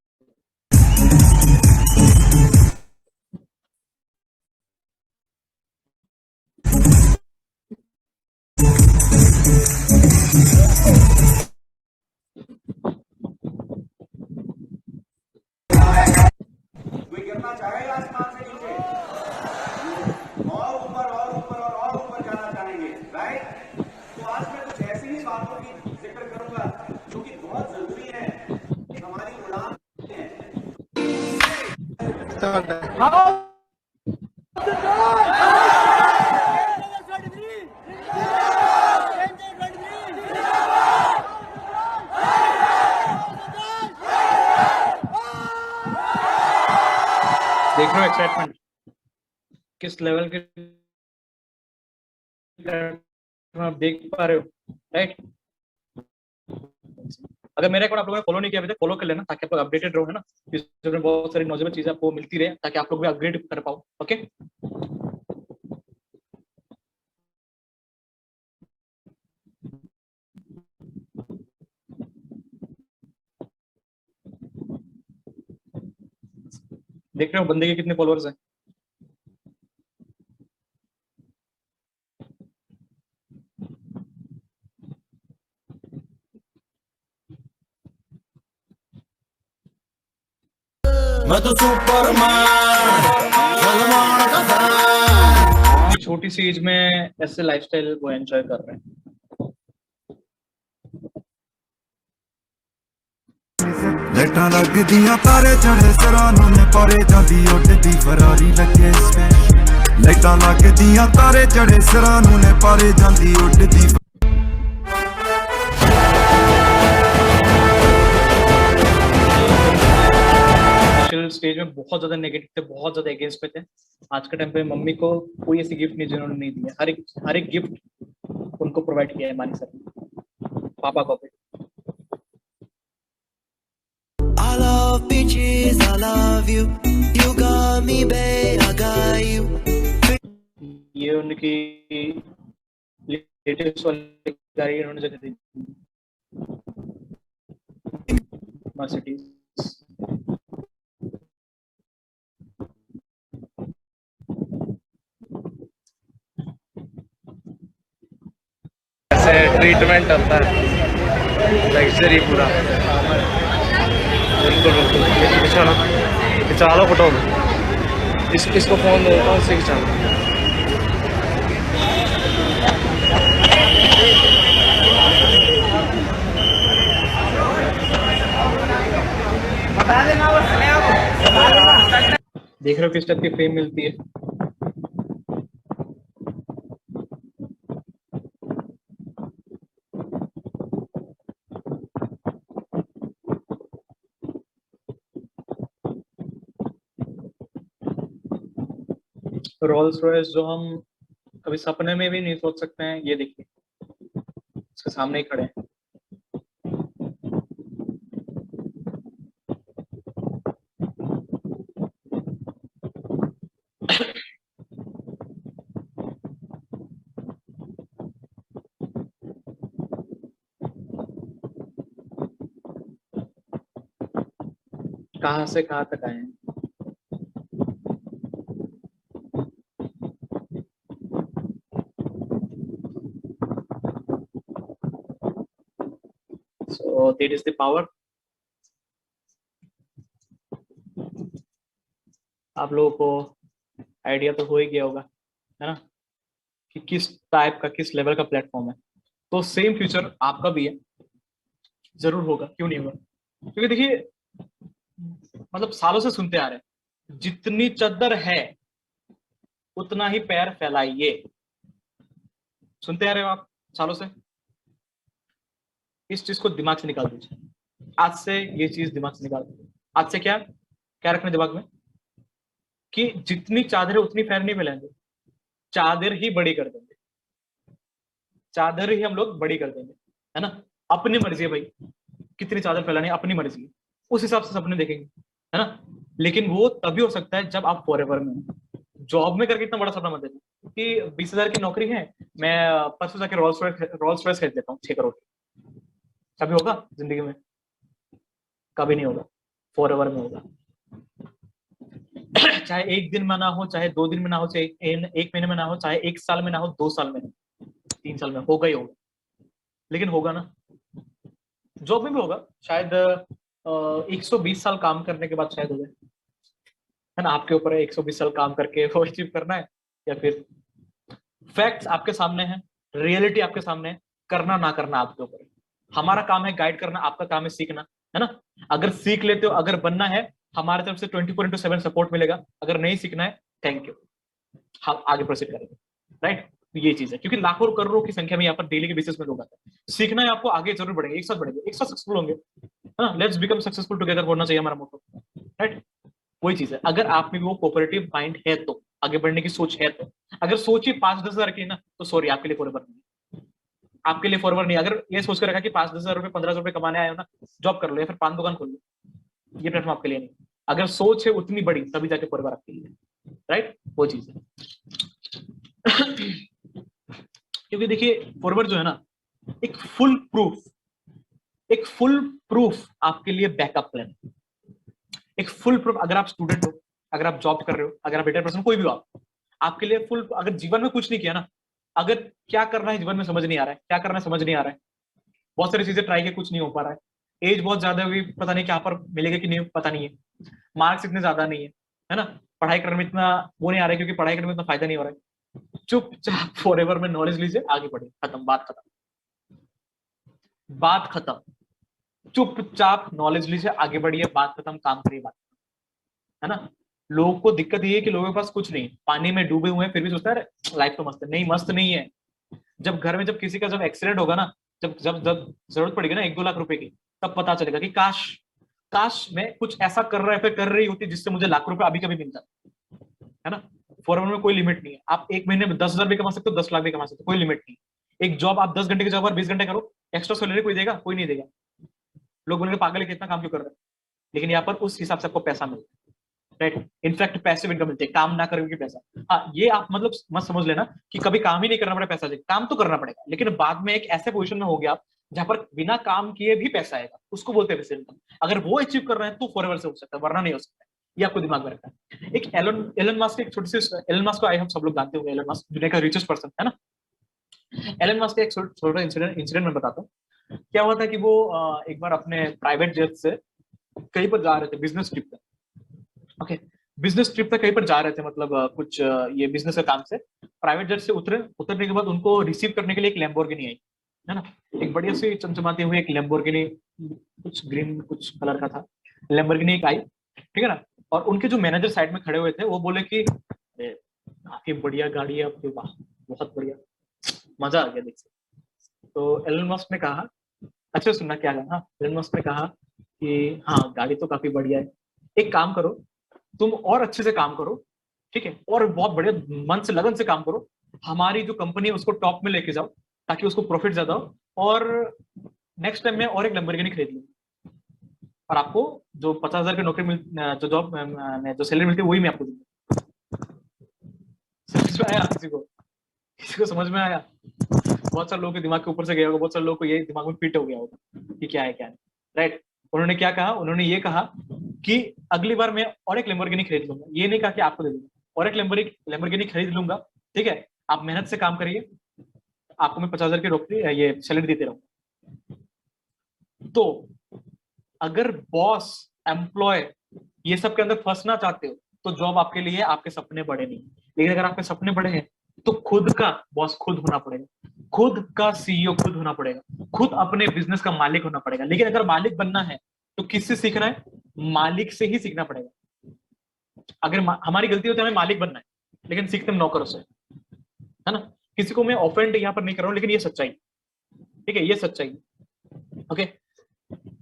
गिरना चाहेगा आसमान से नीचे, और ऊपर और ऊपर और ऊपर जाना चाहेंगे, राइट। तो आज मैं कुछ ऐसी ही बातों की जिक्र करूंगा जो कि बहुत जरूरी है, हमारी उड़ान है। देख रहे हो एक्साइटमेंट किस लेवल के आप देख पा रहे हो, राइट। अगर मेरे अकाउंट आप लोगों ने फॉलो नहीं किया अभी तक, फॉलो कर लेना ताकि आप लोग अपडेटेड रहो, है ना। इसमें बहुत सारी नॉलेजेबल चीजें आपको मिलती रहे ताकि आप लोग भी अपग्रेड कर पाओ। ओके, देख रहे हो बंदे के कितने फॉलोअर्स हैं। मैं तो सुपरमैन, सलमान का फैन। छोटी सी एज में ऐसे लाइफस्टाइल वो एंजॉय कर रहे हैं। लाइटां लगदियां तारे चढ़े सरानों ने पारे जांदी उड़दी फरारी लगे स्पेशल। लाइटां लगदियां तारे चढ़े सरानों ने पारे जांदी उड़दी। स्टेज में बहुत ज्यादा नेगेटिव थे, बहुत ज्यादा अगेंस्ट पे थे। आज के टाइम पे मम्मी को कोई ऐसी गिफ्ट नहीं जिन्होंने नहीं दिया, हर एक गिफ्ट उनको प्रोवाइड किया है मानी सर, पापा को भी। I love bitches, I love you. You got me, babe, I got you. ये उनकी लेटेस्ट वाली गाड़ी इन्होंने जगह दी मर्सिडीज। ऐसे ट्रीटमेंट होता है लग्जरी पूरा। बिल्कुल बिल्कुल खिंचा लो फोटो। इसको फोन दो कौन से खिंचा लो। देख रहे हो किस टाइप की फ्रेम मिलती है। रोल्स रॉयस जो हम कभी सपने में भी नहीं सोच सकते हैं, ये देखिए इसके सामने ही खड़े हैं। कहां से कहां तक आए हैं। So that is the power. आप लोगों को आइडिया तो हो ही गया होगा, है ना, कि किस टाइप का किस लेवल का प्लेटफॉर्म है। तो सेम फ्यूचर आपका भी है, जरूर होगा, क्यों नहीं होगा। क्योंकि देखिए मतलब सालों से सुनते आ रहे हैं, जितनी चद्दर है उतना ही पैर फैलाइए। सुनते आ रहे हो आप सालों से। इस चीज को दिमाग से निकाल दीजिए, आज से ये चीज दिमाग से निकाल दीजिए। आज से क्या क्या रखना दिमाग में कि जितनी चादर है उतनी पैर नहीं फैलाएंगे, चादर ही बड़ी कर देंगे, चादर ही हम लोग बड़ी कर देंगे, है ना। अपनी मर्जी है भाई, कितनी चादर फैलानी है अपनी मर्जी है, उस हिसाब से सपने देखेंगे, है ना। लेकिन वो तभी हो सकता है जब आप फॉरएवर में हो। जॉब में करके इतना बड़ा सपना मत देखो कि 20,000 की नौकरी है, मैं परसों जाके रोल्स रॉयस खरीद लेता हूँ 6 करोड़। कभी होगा जिंदगी में? कभी नहीं होगा, फॉरएवर में होगा। चाहे एक दिन में ना हो, चाहे 2 दिन में ना हो, चाहे 1 महीने में ना हो, चाहे 1 साल में ना हो, 2 साल में, 3 साल में, होगा ही होगा। लेकिन होगा ना। जॉब में भी होगा शायद 120 साल काम करने के बाद शायद हो जाए, है ना। आपके ऊपर है 120 साल काम करके वो अचीव करना है, या फिर फैक्ट्स आपके सामने है, रियलिटी आपके सामने है, करना ना करना आपके ऊपर है। हमारा काम है गाइड करना, आपका काम है सीखना, है ना। अगर सीख लेते हो, अगर बनना है, हमारे तरफ से 24/7 सपोर्ट मिलेगा। अगर नहीं सीखना है, थैंक यू, हम आगे प्रोसीड करेंगे, राइट। तो ये चीज है, क्योंकि लाखों करोड़ों की संख्या में यहाँ पर डेली के बेसिस में लोग आते हैं। सीखना है आपको, आगे जरूर बढ़ेंगे, एक साथ बढ़ेंगे, एक साथ सक्सेसफुल होंगे, है ना। लेट्स बिकम सक्सेसफुल टुगेदर होना चाहिए हमारा मोटो, राइट। वही चीज है, अगर आप में वो कोऑपरेटिव माइंड है तो, आगे बढ़ने की सोच है तो। अगर सोच ही 5-10 हजार की ना, तो सॉरी, आपके लिए फॉरएवर नहीं, आपके लिए फॉरएवर नहीं। अगर ये सोच कर रखा कि 5-10 हजार रुपए 15,000 रुपए कमाने आए हो ना, जॉब कर लो या फिर पान दुकान खोल लो, ये प्लेटफॉर्म आपके लिए नहीं। अगर सोच है उतनी बड़ी, तभी जाके फॉरएवर आपके लिए, राइट। वो चीज है। क्योंकि देखिए फॉरएवर जो है ना, एक फुल प्रूफ आपके लिए बैकअप प्लान, एक फुल प्रूफ। अगर आप स्टूडेंट हो, अगर आप जॉब कर रहे हो, अगर आप बेटर पर्सन, कोई भी हो, आपके लिए फुल। अगर जीवन में कुछ नहीं किया ना, अगर क्या करना है जीवन में समझ नहीं आ रहा है, क्या करना है समझ नहीं आ रहा है, बहुत सारी चीजें ट्राई किए, कुछ नहीं हो पा रहा है, एज बहुत ज्यादा होगी, पता नहीं क्या पर मिलेगा कि नहीं, पता नहीं है, मार्क्स इतने ज्यादा नहीं है ना, पढ़ाई करने में इतना वो नहीं आ रहा है, क्योंकि पढ़ाई करने में इतना फायदा नहीं हो रहा है। चुपचाप फॉरएवर में नॉलेज लीजिए, आगे बढ़े, खत्म, बात खत्म, बात खत्म। चुपचाप नॉलेज लीजिए, आगे बढ़िए, बात खत्म, काम करिए, बात, है ना। लोगों को दिक्कत ये है कि लोगों के पास कुछ नहीं, पानी में डूबे हुए हैं, फिर भी सोचता है लाइफ तो मस्त है। नहीं, मस्त नहीं है। जब घर में जब किसी का जब एक्सीडेंट होगा ना, जब जब जब जरूरत पड़ेगी ना 1-2 लाख रुपए की, तब पता चलेगा कि काश मैं कुछ ऐसा कर रहा है, फिर कर रही होती जिससे मुझे लाख रुपए अभी कभी मिलता, है ना। फॉरएवर में कोई लिमिट नहीं है। आप एक महीने में 10,000 भी कमा सकते हो, 10 लाख भी कमा सकते हो, कोई लिमिट नहीं। एक जॉब आप 10 घंटे की जॉब और 20 घंटे करो, एक्स्ट्रा सैलरी कोई देगा? कोई नहीं देगा। लोग बोलेंगे पागल है, कितना काम क्यों कर रहे हैं, लेकिन यहाँ पर उस हिसाब से आपको पैसा मिलता है, राइट। इनफैक्ट पैसिव इनकम मिलती है, काम ना करके पैसा। हाँ, ये आप मतलब मत समझ लेना कि कभी काम ही नहीं करना पड़ेगा पैसा चाहिए, काम तो करना पड़ेगा, लेकिन बाद में एक ऐसे पोजीशन में हो गया आप जहां पर बिना काम किए भी पैसा आएगा, उसको बोलते हैं पैसिव इनकम। अगर वो अचीव कर रहे हैं तो फॉरएवर से हो सकता है, वरना नहीं हो सकता। ये आपको दिमाग में रखना है। एक एलन मस्क, एक छोटी सी एलन मस्क को आई हम सब लोग जानते होंगे, एलन मस्क दुनिया का रिचेस्ट पर्सन है ना। एलन मस्क का एक छोटा इंसिडेंट मैं बताता हूँ। क्या हुआ था कि वो एक बार अपने प्राइवेट जेट से कहीं पर जा रहे थे, बिजनेस ट्रिप पे। ओके, बिजनेस ट्रिप पे कहीं पर जा रहे थे, मतलब कुछ ये बिजनेस के काम से। प्राइवेट जेट से उतरने के बाद उनको रिसीव करने के लिए एक लैम्बोर्गिनी आई, है ना। एक बढ़िया सी चमचमाती हुई एक लैम्बोर्गिनी, कुछ ग्रीन कुछ कलर का था, लैम्बोर्गिनी एक आई, ठीक है ना। और उनके जो मैनेजर साइड में खड़े हुए थे वो बोले कि काफी बढ़िया गाड़ी है आपकी, वाह बहुत बढ़िया, मजा आ गया देख के। तो एलन मस्क ने कहा, अच्छा सुनना क्या है। हाँ, एलन मस्क ने कहा कि हाँ गाड़ी तो काफी बढ़िया है, एक काम करो तुम और अच्छे से काम करो, ठीक है, और बहुत बढ़िया मन से लगन से काम करो, हमारी जो कंपनी है उसको टॉप में लेके जाओ ताकि उसको प्रॉफिट ज्यादा हो, और नेक्स्ट टाइम मैं और एक लैम्बोर्गिनी खरीद लूंगा और आपको जो 50,000 की नौकरी जो जॉब में जो सैलरी मिलती है वही मैं आपको दूंगा। समझ में आया किसी को समझ में आया? बहुत सारे लोगों के दिमाग के ऊपर से गया होगा, बहुत सारे लोगों को ये दिमाग में फिट हो गया होगा कि क्या है क्या नहीं, राइट। उन्होंने क्या कहा, उन्होंने ये कहा कि अगली बार मैं और एक लैम्बोर्गिनी खरीद लूंगा, ये नहीं कहा कि आपको दे दूंगा, और एक लैम्बोर्गिनी खरीद लूंगा, ठीक है, आप मेहनत से काम करिए, आपको मैं 50,000 की नौकरी ये सैलरी देते रहूंगा। तो अगर बॉस एम्प्लॉय ये सब के अंदर फंसना चाहते हो तो जॉब आपके लिए, आपके सपने बड़े नहीं, लेकिन अगर आपके सपने बड़े हैं तो खुद का बॉस खुद होना पड़ेगा, खुद का सीईओ खुद होना पड़ेगा, खुद अपने बिजनेस का मालिक होना पड़ेगा। लेकिन अगर मालिक बनना है तो किससे सीखना है? मालिक से ही सीखना पड़ेगा। अगर हमारी गलती होती है हमें मालिक बनना है, लेकिन सीखते हम नौकरों से, है ना। किसी को मैं ऑफेंड यहाँ पर नहीं कर रहा हूँ, लेकिन ये सच्चाई, ठीक है, ये सच्चाई। ओके,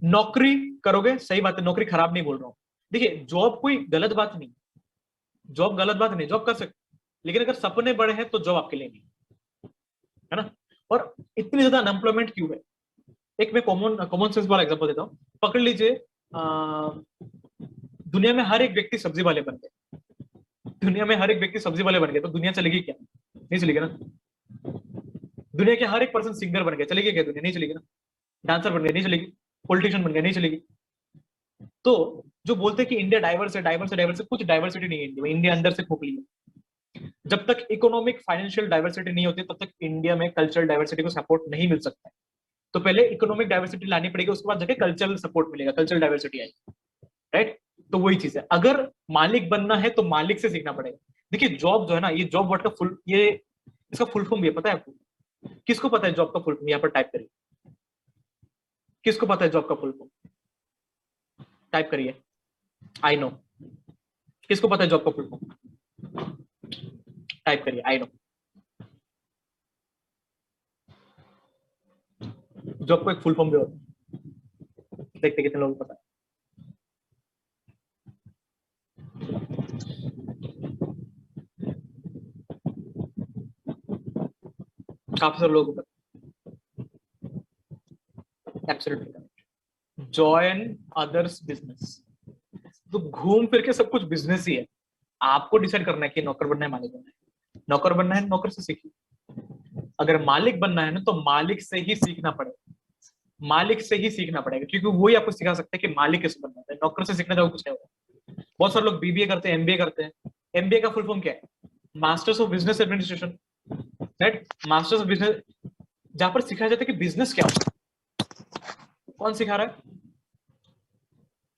नौकरी करोगे, सही बात है, नौकरी खराब नहीं बोल रहा हूँ। देखिए जॉब कोई गलत बात नहीं, जॉब गलत बात नहीं, जॉब कर सकते, लेकिन अगर सपने बड़े हैं तो जॉब आपके लिए नहीं, है ना। और इतनी ज्यादा अनएम्प्लॉयमेंट क्यों है? एक मैं कॉमन सेंस वाला एग्जांपल देता हूँ। पकड़ लीजिए दुनिया में हर एक व्यक्ति सब्जी वाले बन गए, दुनिया में हर एक व्यक्ति सब्जी वाले बन गए तो दुनिया चलेगी क्या? नहीं चलेगी ना। दुनिया के हर एक पर्सन सिंगर बन गया, चलेगी क्या दुनिया? नहीं चलेगी ना। डांसर बन गया, नहीं चलेगी। पॉलिटिशियन बन गया, नहीं चलेगी। तो जो बोलते हैं कि इंडिया डाइवर्स है, डाइवर्स है, डाइवर्स है, कुछ डाइवर्सिटी नहीं है इंडिया में, इंडिया अंदर से खोखली है। जब तक इकोनॉमिक फाइनेंशियल डाइवर्सिटी नहीं होती तब तक इंडिया में कल्चरल डाइवर्सिटी को सपोर्ट नहीं मिल सकता है। तो पहले इकोनॉमिक डाइवर्सिटी लानी पड़ेगी, उसके बाद जाके कल्चरल सपोर्ट मिलेगा, कल्चरल डाइवर्सिटी आएगी, राइट। तो वही चीज है, अगर मालिक बनना है तो मालिक से सीखना पड़ेगा। देखिए जॉब जो है ना, ये जॉब वर्ड का फुल, ये इसका फुल फॉर्म भी है, पता है आपको? किसको पता है जॉब का फुल फॉर्म? यहाँ पर टाइप करिए, किसको पता है जॉब का फुल फॉर्म? टाइप करिए, आई नो। किसको पता है जॉब का फुल फॉर्म? टाइप करिए, आई नो। जॉब को एक फुल फॉर्म भी होता है, देखते कितने लोगों को पता है। काफी सारे लोगों को पता है। Absolutely, join others business. तो घूम फिर के सब कुछ बिजनेस ही है। आपको डिसाइड करना है कि नौकर बनना है, मालिक बनना है। नौकर बनना है, नौकर से सीखिए। अगर मालिक बनना है ना तो मालिक से ही सीखना पड़ेगा, मालिक से ही सीखना पड़ेगा, क्योंकि वही आपको सिखा सकता है कि मालिक कैसे बनना है। नौकर से सीखना जाओ कुछ नहीं होगा। बहुत सारे लोग बीबीए करते हैं, एमबीए करते हैं। एमबीए का फुल फॉर्म क्या है? Masters of business administration, right. Masters of business, जहां पर सिखाया जाता है कि बिजनेस क्या होता है। कौन सिखा रहा है?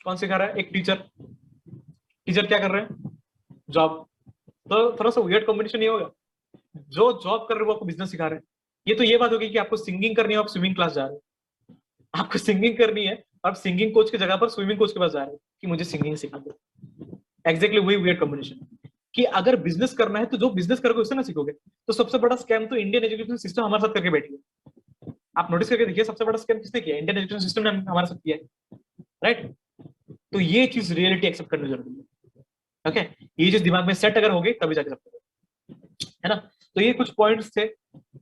कौन सिखा रहा है? एक टीचर। टीचर क्या कर रहे हैं? जॉब। तो थोड़ा सा वियर्ड कॉम्बिनेशन ये होगा, जो जॉब कर रहे हो वो आपको बिजनेस सिखा रहे हैं। ये तो ये बात होगी कि आपको सिंगिंग करनी है, आप स्विमिंग क्लास जा रहे हो। आपको सिंगिंग करनी है, आप सिंगिंग कोच की जगह पर स्विमिंग कोच के पास जा रहे हो कि मुझे सिंगिंग सिखा दो। एग्जैक्टली वही वियर्ड कॉम्बिनेशन कि अगर बिजनेस करना है तो जो बिजनेस करोगे उससे ना सीखोगे। तो सबसे बड़ा स्कैम तो इंडियन एजुकेशन सिस्टम हमारे साथ करके बैठी है। आप नोटिस करके देखिए, सबसे बड़ा स्कैम किसने किया? इंडियन एजुकेशन सिस्टम ने हमारे साथ किया है, राइट। तो ये चीज रियलिटी एक्सेप्ट करनी जरूरी है। ओके, ये चीज दिमाग में सेट अगर होगी तभी जाके सब है ना। तो ये कुछ पॉइंट्स थे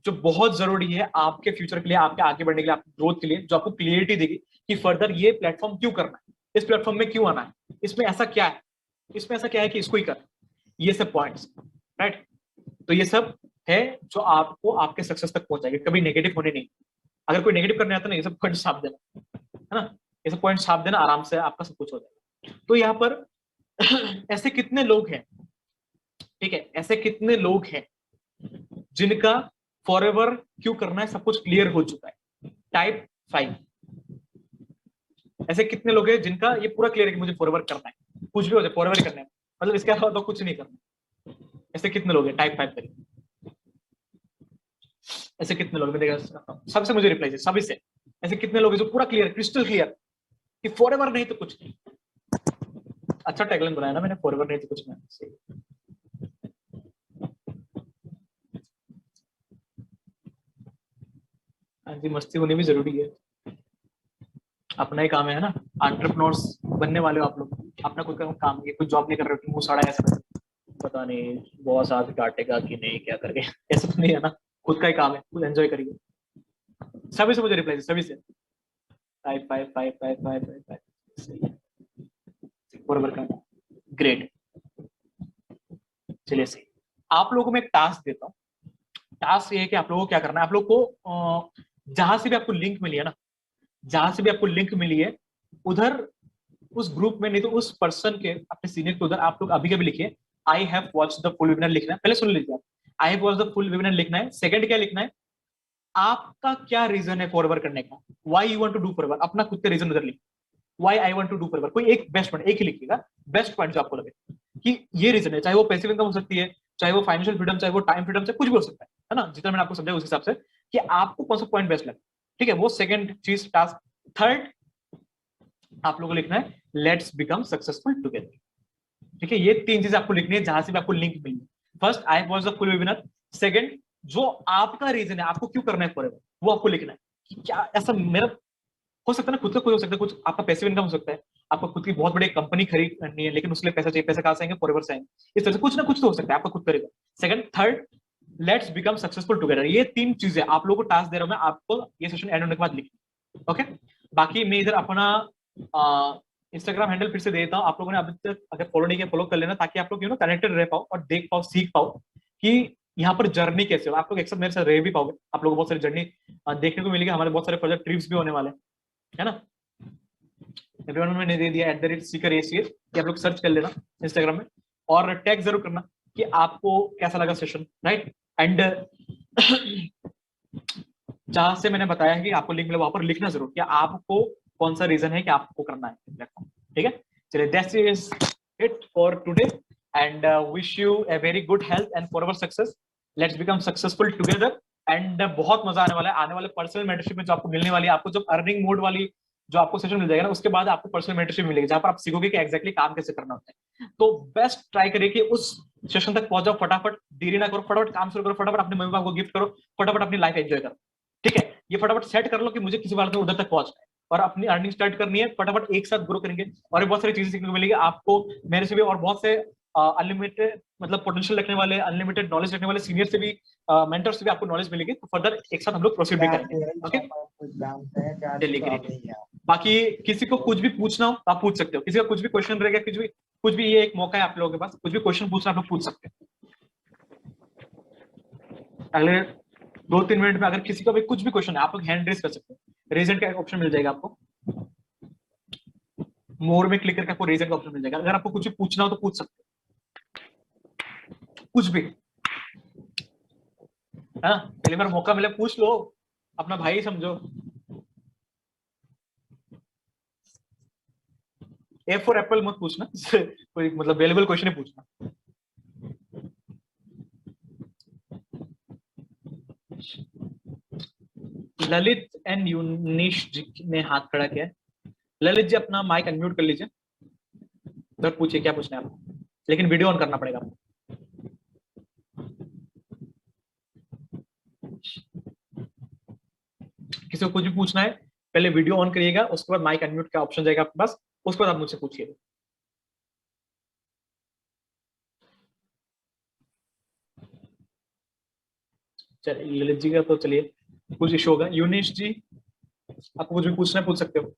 जो बहुत जरूरी है आपके फ्यूचर के लिए, आपके आगे बढ़ने के लिए, आपकी ग्रोथ के लिए, जो आपको क्लियरिटी देगी कि फर्दर ये प्लेटफॉर्म क्यों करना है, इस प्लेटफॉर्म में क्यों आना है, इसमें ऐसा क्या है इसमें ऐसा क्या है कि इसको ही कर, ये सब पॉइंट्स, राइट। तो ये सब है जो आपको आपके सक्सेस तक पहुंचाएगी, कभी नेगेटिव होने नहीं। अगर कोई नेगेटिव करने आता ना, ये सब पॉइंट छाप देना, है ना, ये सब पॉइंट छाप देना, आराम से आपका सब कुछ हो जाएगा। तो यहाँ पर ऐसे कितने लोग हैं, ठीक है, ऐसे कितने लोग हैं जिनका फॉरएवर क्यों करना है सब कुछ क्लियर हो चुका है? टाइप 5। ऐसे कितने लोग हैं जिनका ये पूरा क्लियर है कि मुझे फॉरएवर करना है, कुछ भी हो जाए फॉरएवर करना है, मतलब इसके अलावा तो कुछ नहीं करना। ऐसे कितने लोग हैं? टाइप 5 करिए। ऐसे कितने लोग, मैं देखा सबसे मुझे रिप्लाई चाहिए, सभी से। ऐसे कितने लोग हैं जो पूरा क्लियर, क्रिस्टल क्लियर कि फॉरएवर नहीं तो कुछ नहीं। अच्छा टैगलाइन बनाया ना मैंने, फॉरएवर नहीं तो कुछ नहीं। हाँ जी, मस्ती होनी भी जरूरी है, अपना ही काम है ना। एंटरप्रेन्योर्स बनने वाले हो आप लोग, अपना खुद का काम है, कोई जॉब नहीं कर रहे हो, मुंह सड़ा ऐसा पता नहीं बॉस आज काटेगा कि नहीं क्या करके, ऐसा तो नहीं है ना, खुद का ही काम है, खुद एंजॉय करिए। सभी से मुझे रिप्लाई, सभी से। 5 5 5 5 5 5 बराबर का, ग्रेट। चलिए सही, आप लोगों को मैं एक टास्क देता हूँ। टास्क ये है कि आप लोगों को क्या करना है, आप लोग को जहां से भी आपको लिंक मिली है ना, जहां से भी आपको लिंक मिली है उधर, उस ग्रुप में, नहीं तो उस पर्सन के, अपने सीनियर के उधर आप लोग अभी कभी लिखिए I have watched the full webinar लिखना है। पहले सुन लीजिए, I have watched the full webinar लिखना है। सेकंड क्या लिखना है, आपका क्या रीजन है फॉरवर्ड करने का, why you want to do forward, अपना खुद का रीजन उधर लिखिए, why I want to do forward. कोई एक बेस्ट पॉइंट, एक ही लिखिएगा, बेस्ट पॉइंट जो आपको लगे कि ये रीजन है, चाहे वो पैसिव इनकम हो सकती है, चाहे वो फाइनेंशियल फ्रीडम, चाहे वो टाइम फ्रीडम, चाहे कुछ भी हो सकता है ना, जितना मैंने आपको समझाया उस हिसाब से कि आपको कौन सा पॉइंट बेस्ट लगे, ठीक है, वो सेकंड चीज टास्क। थर्ड आप लोगों को लिखना है लेट्स बिकम सक्सेसफुल टुगेदर, ठीक है, ये तीन चीजें आपको लिखनी है जहां से भी आपको लिंक मिली। First, I watch the full webinar. Second, जो आपका रीजन है, आपको क्यों करना है फॉरएवर, वो आपको लिखना है कि क्या ऐसा मेरा हो सकता है ना, खुद का कोई हो सकता है, कुछ आपका पैसिव इनकम हो सकता है, आपको खुद की बहुत बड़ी कंपनी खरीद करनी है, लेकिन उसके लिए पैसा चाहिए, पैसा कहां से आएंगे, फॉरएवर से आएंगे। इस तरह से कुछ ना कुछ तो हो सकता है, आपका खुद करेगा। Second, third, let's become successful together. ये तीन चीजें आप लोगों को टास्क दे रहा हूं मैं, आपको ये सेशन एंड होने के बाद लिखना, ओके। बाकी मैं इधर अपना इंस्टाग्राम हैंडल फिर से दे देता हूँ, आप लोगों ने अभी तक अगर फॉलो नहीं किया फॉलो कर लेना, ताकि आप लोग कनेक्टेड रह पाओ और देख पाओ, सीख पाओ कि यहाँ पर जर्नी कैसे हो। आप लोग एक साथ मेरे साथ रह भी पाओगे, आप लोगों को बहुत सारी जर्नी देखने को मिलेगी, हमारे बहुत सारे प्रोजेक्ट ट्रिप्स भी होने वाले हैं, है ना। एवरीवन मैंने दे दिया @seeker कि आप लोग सर्च कर लेना इंस्टाग्राम में, और टैग जरूर करना कि आपको कैसा लगा सेशन, राइट। एंड जहां से मैंने बताया है कि आपको लिंक मिला, वहां पर लिखना जरूर कि आपको कौन सा रीजन है कि आपको करना है प्लेटफॉर्म, ठीक है। चलिए, that's it for today and wish you a very good health and forever success. Let's become successful together and बहुत मजा आने वाला है। आने वाले पर्सनल मेंटरशिप में जो आपको मिलने वाली है, आपको जब अर्निंग मोड वाली जो आपको सेशन मिल जाएगा ना, उसके बाद आपको पर्सनल मेंटरशिप मिलेगी, जहां पर आप सीखोगे कि एग्जैक्टली काम कैसे करना होता है। तो बेस्ट ट्राई करिए कि उस सेशन तक पहुंच जाओ, फटाफट देरी ना करो, फटाफट काम शुरू करो, फटाफट अपने मम्मी पापा को गिफ्ट करो, फटाफट अपनी लाइफ एंजॉय करो, ठीक है। ये फटाफट सेट कर लो कि मुझे किसी बात में उधर तक पहुंचना है और अपनी अर्निंग स्टार्ट करनी है, फटाफट एक साथ ग्रो करेंगे और बहुत सारी चीजें सीखने को मिलेगी आपको मेरे से भी, और बहुत से अनलिमिटेड मतलब पोटेंशियल रखने वाले, अनलिमिटेड नॉलेज रखने वाले सीनियर से भी, मेंटर से भी आपको नॉलेज मिलेगी। तो फर्दर एक साथ हम लोग प्रोसीड भी करेंगे, ओके। डेली बाकी किसी को कुछ भी पूछना हो तो आप पूछ सकते हो, किसी का कुछ भी क्वेश्चन रहेगा, कुछ भी ये एक मौका है आप लोगों के पास, कुछ भी क्वेश्चन पूछना आप लोग पूछ सकते हैं। अगले 2-3 मिनट में अगर किसी का भी कुछ भी क्वेश्चन है, आप लोग हैंड रेज कर सकते हो, रेजर का ऑप्शन मिल जाएगा आपको, मोर में क्लिक करके आपको रेजर का ऑप्शन मिल जाएगा। अगर आपको कुछ भी पूछना हो तो पूछ सकते हो, कुछ भी, हाँ, पहली बार मौका मिले पूछ लो, अपना भाई समझो। ए फॉर एप्पल मत पूछना, कोई मतलब वेलेबल क्वेश्चन ही पूछना। ललित एंड यूनिश जी ने हाथ खड़ा किया है। ललित जी अपना माइक अनम्यूट कर लीजिए, तो पूछिए क्या पूछना है आपको, लेकिन वीडियो ऑन करना पड़ेगा आपको। किसी को कुछ भी पूछना है पहले वीडियो ऑन करिएगा, उसके बाद माइक अनम्यूट का ऑप्शन जाएगा आपके पास, उसके बाद आप मुझसे पूछिएगा। चलिए ललित जी का तो चलिए कुछ इशू होगा। यूनिश जी आपको कुछ भी पूछना है पूछ सकते हो।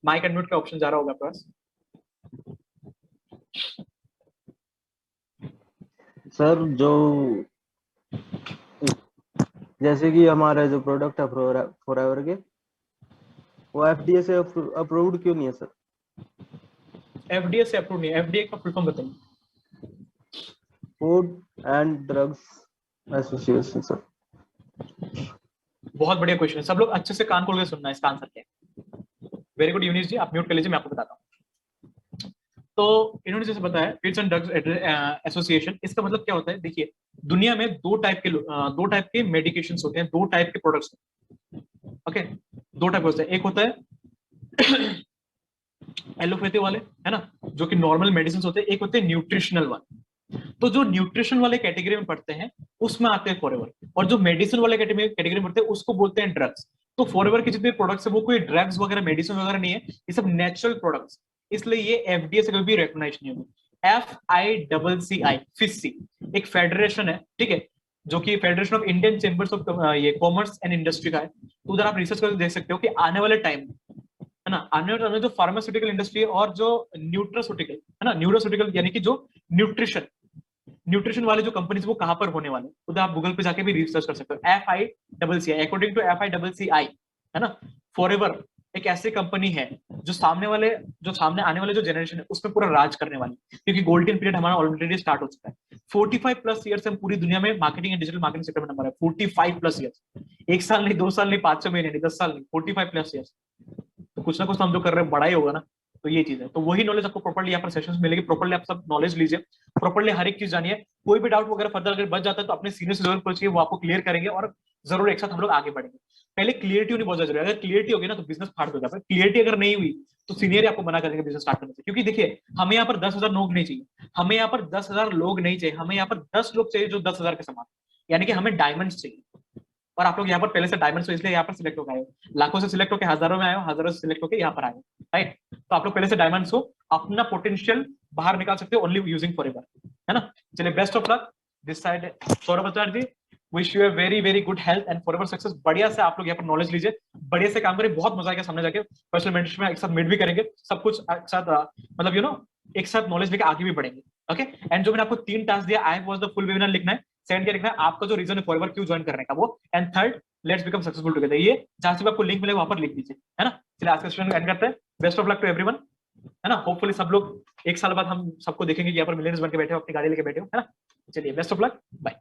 माइक अनम्यूट का ऑप्शन जा रहा होगा आपके पास। सर जो जैसे कि हमारे जो प्रोडक्ट है फॉरएवर के, वो एफडीए से अप्रूव्ड क्यों नहीं है सर? एफडीए से अप्रूव नहीं है। एफडीए का फुल फॉर्म बताइए। Food and drugs association sir. बहुत बढ़िया क्वेश्चन है, सब लोग अच्छे से कान खोल के सुनना है इसका आंसर क्या है। वेरी गुड यूनिस जी, आप म्यूट कर लीजिए, मैं आपको बताता हूँ। तो इन्होंने जैसे बताया फूड्स एंड ड्रग्स एसोसिएशन, इसका मतलब क्या होता है? देखिए दुनिया में दो टाइप के मेडिकेशंस होते हैं, दो टाइप के प्रोडक्ट्स। ओके, दो टाइप होते हैं। एक होता है एलोपैथी वाले, है ना, जो कि नॉर्मल मेडिसिन होते हैं। एक होते हैं न्यूट्रिशनल वाले। तो जो न्यूट्रिशन वाले कैटेगरी में पढ़ते हैं उसमें आते हैं फॉरएवर, और जो मेडिसिन वाले कैटेगरी में पढ़ते हैं उसको बोलते हैं ड्रग्स। तो फॉरएवर के जितने प्रोडक्ट्स है वो कोई ड्रग्स वगैरह मेडिसिन वगैरह नहीं है, ये सब नेचुरल प्रोडक्ट्स, इसलिए ये एफडीए से कभी भी रिकॉग्नाइज नहीं होगी। FICCI फिस्सी एक फेडरेशन है, ठीक है, जो कि federation of Indian chambers of ये कॉमर्स एंड इंडस्ट्री का है। तो उधर आप रिसर्च करके देख सकते हो कि आने वाले टाइम में, है ना, आने वाले टाइम में जो फार्मास्यूटिकल इंडस्ट्री और जो न्यूट्रास्यूटिकल, है ना, न्यूरोस्यूटिकल यानी कि जो न्यूट्रिशन वाले जो कंपनीज वो कहां पर होने वाले, उधर आप गूगल पे जाके भी रिसर्च कर सकते हो। FICCI अकॉर्डिंग टू FICCI, है ना, फॉरएवर एक ऐसी कंपनी है जो सामने आने वाले जो जनरेशन है उसमें पूरा राज करने वाली, क्योंकि गोल्डन पीरियड हमारा ऑलरेडी स्टार्ट हो चुका है। 45 प्लस ईयर्स हम पूरी दुनिया में marketing and digital marketing sector में नंबर है। 45 प्लस ईयर्स, 1 साल नहीं, 2 साल नहीं, 5-6 महीने नहीं, 10 साल नहीं, 45 प्लस ईयर्स। तो कुछ ना कुछ हम जो कर रहे हैं बड़ा ही होगा ना। तो ये चीज है, तो वही नॉलेज आपको प्रॉपर्ली यहाँ पर सेशंस मिलेगी, प्रॉपर्ली आप सब नॉलेज लीजिए, प्रॉपर्ली हर एक चीज जानिए। कोई भी डाउट वगैरह फर्दर अगर बच जाता है तो अपने सीनियर से जरूर पूछिए, वो आपको क्लियर करेंगे और जरूर एक साथ हम लोग आगे बढ़ेंगे। पहले क्लियरिटी होनी बहुत जरूरी है। अगर क्लियरिटी होगी ना तो बिजनेस फाड़ हो जाता है। क्लियरिटी अगर नहीं हुई तो सीनियर आपको मना करेंगे बिजनेस स्टार्ट करने से, क्योंकि देखिए हमें यहाँ पर 10,000 लोग नहीं चाहिए, हमें यहाँ पर 10,000 लोग नहीं चाहिए, हमें यहाँ पर 10 लोग चाहिए जो 10,000 के समान, यानी कि हमें डायमंड्स चाहिए। और आप लोग यहाँ पर पहले से डायमंड्स हो, इसलिए यहाँ पर सिलेक्ट होकर आए हो। लाखों से सिलेक्ट होकर हजारों में आए हो, हजारों से सिलेक्ट होकर यहाँ पर आए हो, राइट। तो आप लोग पहले से डायमंड्स हो, अपना पोटेंशियल बाहर निकाल सकते हो ओनली यूजिंग फॉरएवर, है ना। चलिए, best of luck this side. Saurabh Acharya ji, wish you a very very good health and forever success. बढ़िया से आप लोग यहाँ पर नॉलेज लीजिए, बढ़िया से काम करें, बहुत मजा आएगा सामने जाके। पर्सनल मेंटरशिप में एक साथ मीट भी करेंगे, सब कुछ एक साथ, मतलब एक साथ नॉलेज लेके आगे भी बढ़ेंगे। ओके, एंड जो मैंने आपको 3 टास्क दिया, I was the full webinar लिखना है, सेकंड क्या लिखना है, आपका जो रीजन है फॉरएवर क्यों ज्वाइन करने का वो, and third let's become successful together. ये जहां से भी आपको लिंक मिले वहां पर लिख दीजिए, है ना। चलिए आज का सेशन एंड करते हैं। Best of luck to everyone, है ना। होपफुली सब लोग 1 साल बाद हम सबको देखेंगे कि यहाँ पर मिलियंस बन के बैठे हो, अपनी गाड़ी लेके बैठे हो, है ना। चलिए, बेस्ट ऑफ लक, बाय।